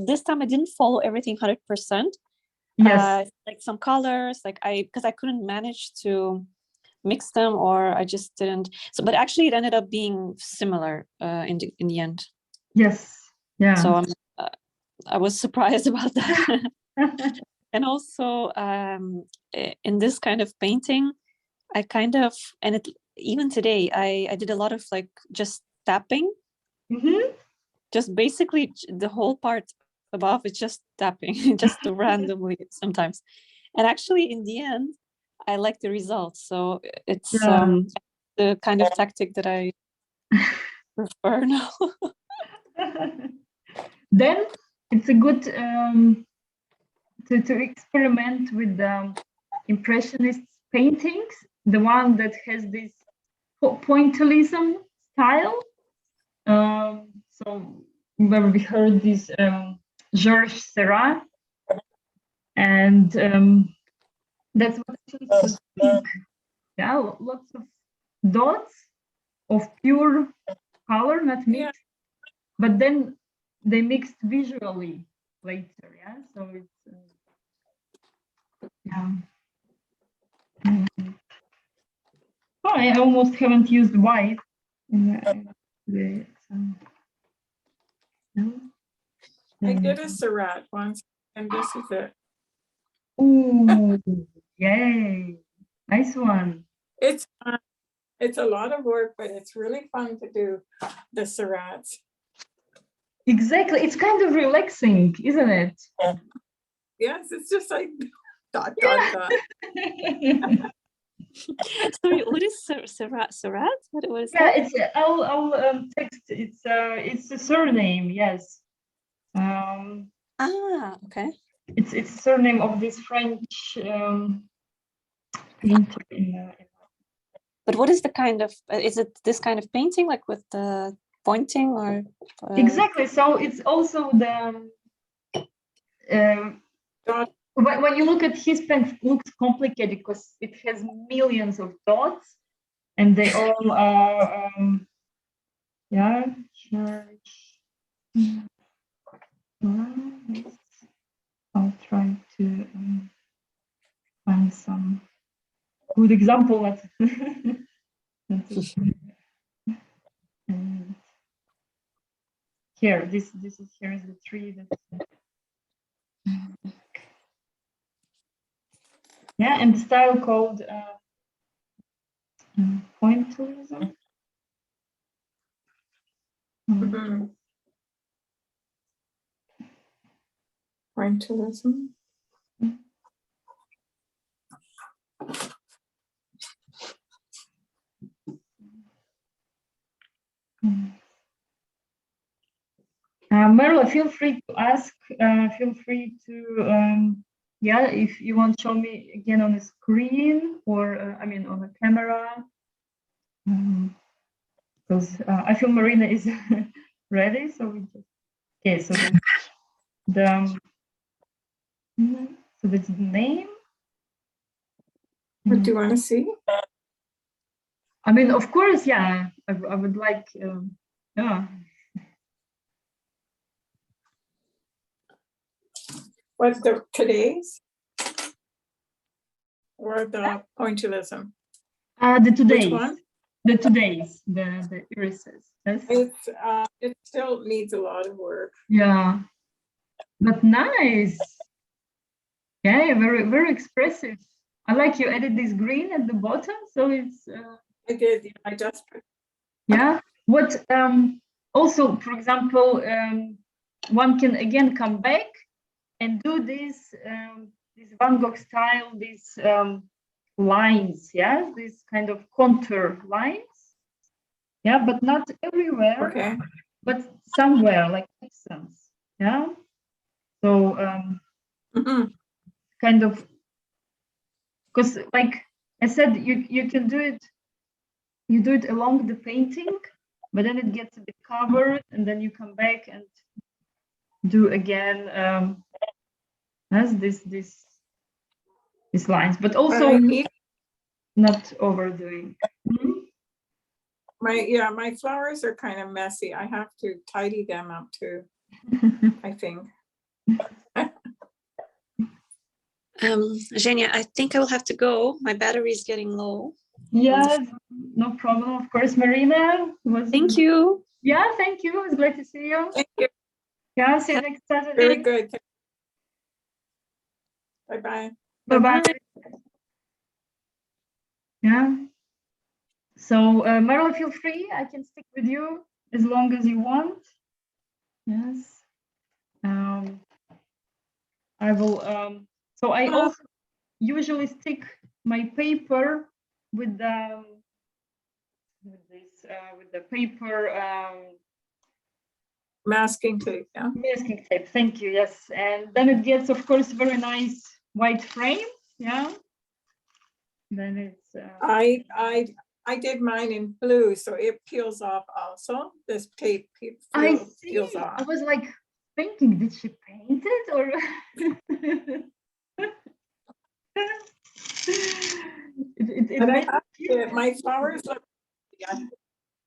This time I didn't follow everything 100%. Yes. Like some colors, like because I couldn't manage to mix them, or I just didn't. So, but actually, it ended up being similar in the end. Yes. Yeah. So I was surprised about that. And also, in this kind of painting, I kind of, and it even today, I did a lot of like just tapping. Mm-hmm. Just basically the whole part above is just tapping, just randomly sometimes. And actually, in the end, I like the results. So it's the kind of tactic that I prefer now. Then it's a good to experiment with the Impressionist paintings, the one that has this pointillism style. So where we heard this Georges Seurat, and that's what actually pink. Yeah, lots of dots of pure color, not mixed, but then they mixed visually later. Yeah, so it's yeah. Oh, I almost haven't used white. I did a Seurat once, and this is it. Ooh, yay! Nice one. It's a lot of work, but it's really fun to do the Seurats. Exactly, it's kind of relaxing, isn't it? Yes, it's just like dot dot dot. Sorry, what is Seurat? What is Yeah, that? it's I'll text. It's a surname. Yes. Okay. It's a surname of this French painter. But what is the kind of? Is it this kind of painting, like with the pointing, or? Exactly. So it's also the. When you look at his pen, it looks complicated because it has millions of dots, and they all are, yeah. I'll try to find some good example. And here, here is the tree. Yeah, and the style called pointillism. Pointillism. Marla, feel free to ask. Feel free to, yeah, if you want to show me again on the screen or, I mean, on the camera. Because I feel Marina is ready. So we just, okay, so so that's the name. What do you want to see? I mean, of course, yeah, I would like, yeah. What's the today's? Or the pointillism? The today's. Which one? The today's, the irises. Yes. It still needs a lot of work. Yeah, but nice. Yeah, very, very expressive. I like you added this green at the bottom, so it's. I did. I just. Yeah. What? Also, for example, one can again come back and do this Van Gogh style, these lines. Yeah, these kind of contour lines. Yeah, but not everywhere. Okay. But somewhere, like accents. Yeah. So kind of, because like I said, you can do it. You do it along the painting, but then it gets a bit covered, and then you come back and do again Has these lines, but But also I need not overdoing. Mhm. my flowers are kind of messy. I have to tidy them up too, I think. Zhenya, I think I will have to go. My battery is getting low. Yes, no problem. Of course, Marina was. Thank you. Yeah, thank you. It's great to see you. Thank you. Yeah, see you next Saturday. Very good. Bye-bye. Bye-bye. Yeah. So, Meryl, feel free. I can stick with you as long as you want. Yes. I will. So I also usually stick my paper with the with the paper Masking tape, yeah. masking tape. Thank you. Yes, and then it gets, of course, very nice white frame. Yeah. Then it's. I did mine in blue, so it peels off also. This tape I see. peels I off. was like thinking, did she paint it or? And I have to get, my flowers look,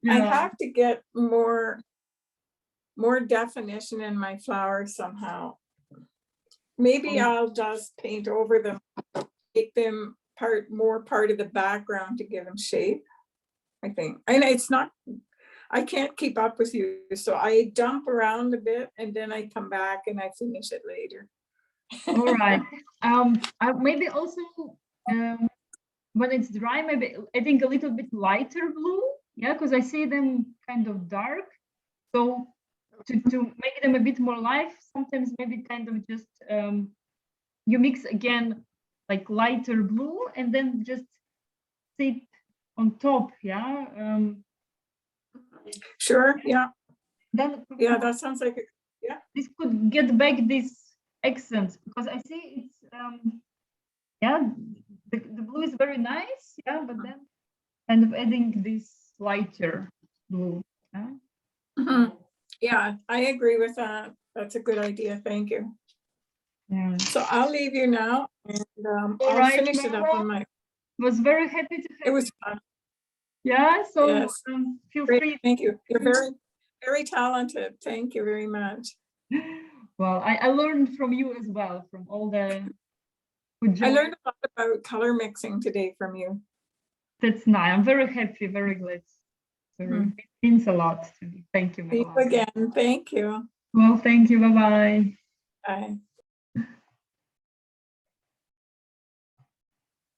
I have to get more definition in my flowers somehow. Maybe I'll just paint over them, make them more part of the background to give them shape, I think. And it's not, I can't keep up with you, so I dump around a bit and then I come back and I finish it later. All right. Maybe also when it's dry, maybe adding a little bit lighter blue. Yeah, because I see them kind of dark. So to make them a bit more live, sometimes maybe kind of just you mix again like lighter blue and then just sit on top. Yeah. Sure. Yeah. Then Yeah, that sounds like it. Yeah. This could get back this accent because I see it's yeah, the blue is very nice, yeah, but then kind of adding this lighter blue. Yeah, Yeah, I agree with that. That's a good idea. Thank you. yeah. So I'll leave you now and I'll right, finish it up on my. Was very happy to have It was fun. Yeah, so Yes. feel Great. free. Thank you. You're very, very talented. Thank you very much. Well, I learned from you as well, from all the good I job. learned a lot about color mixing today from you. That's nice. I'm very happy, very glad. So it means a lot to me. Thank you. See you again. Thank you. Well, thank you. Bye-bye. Bye.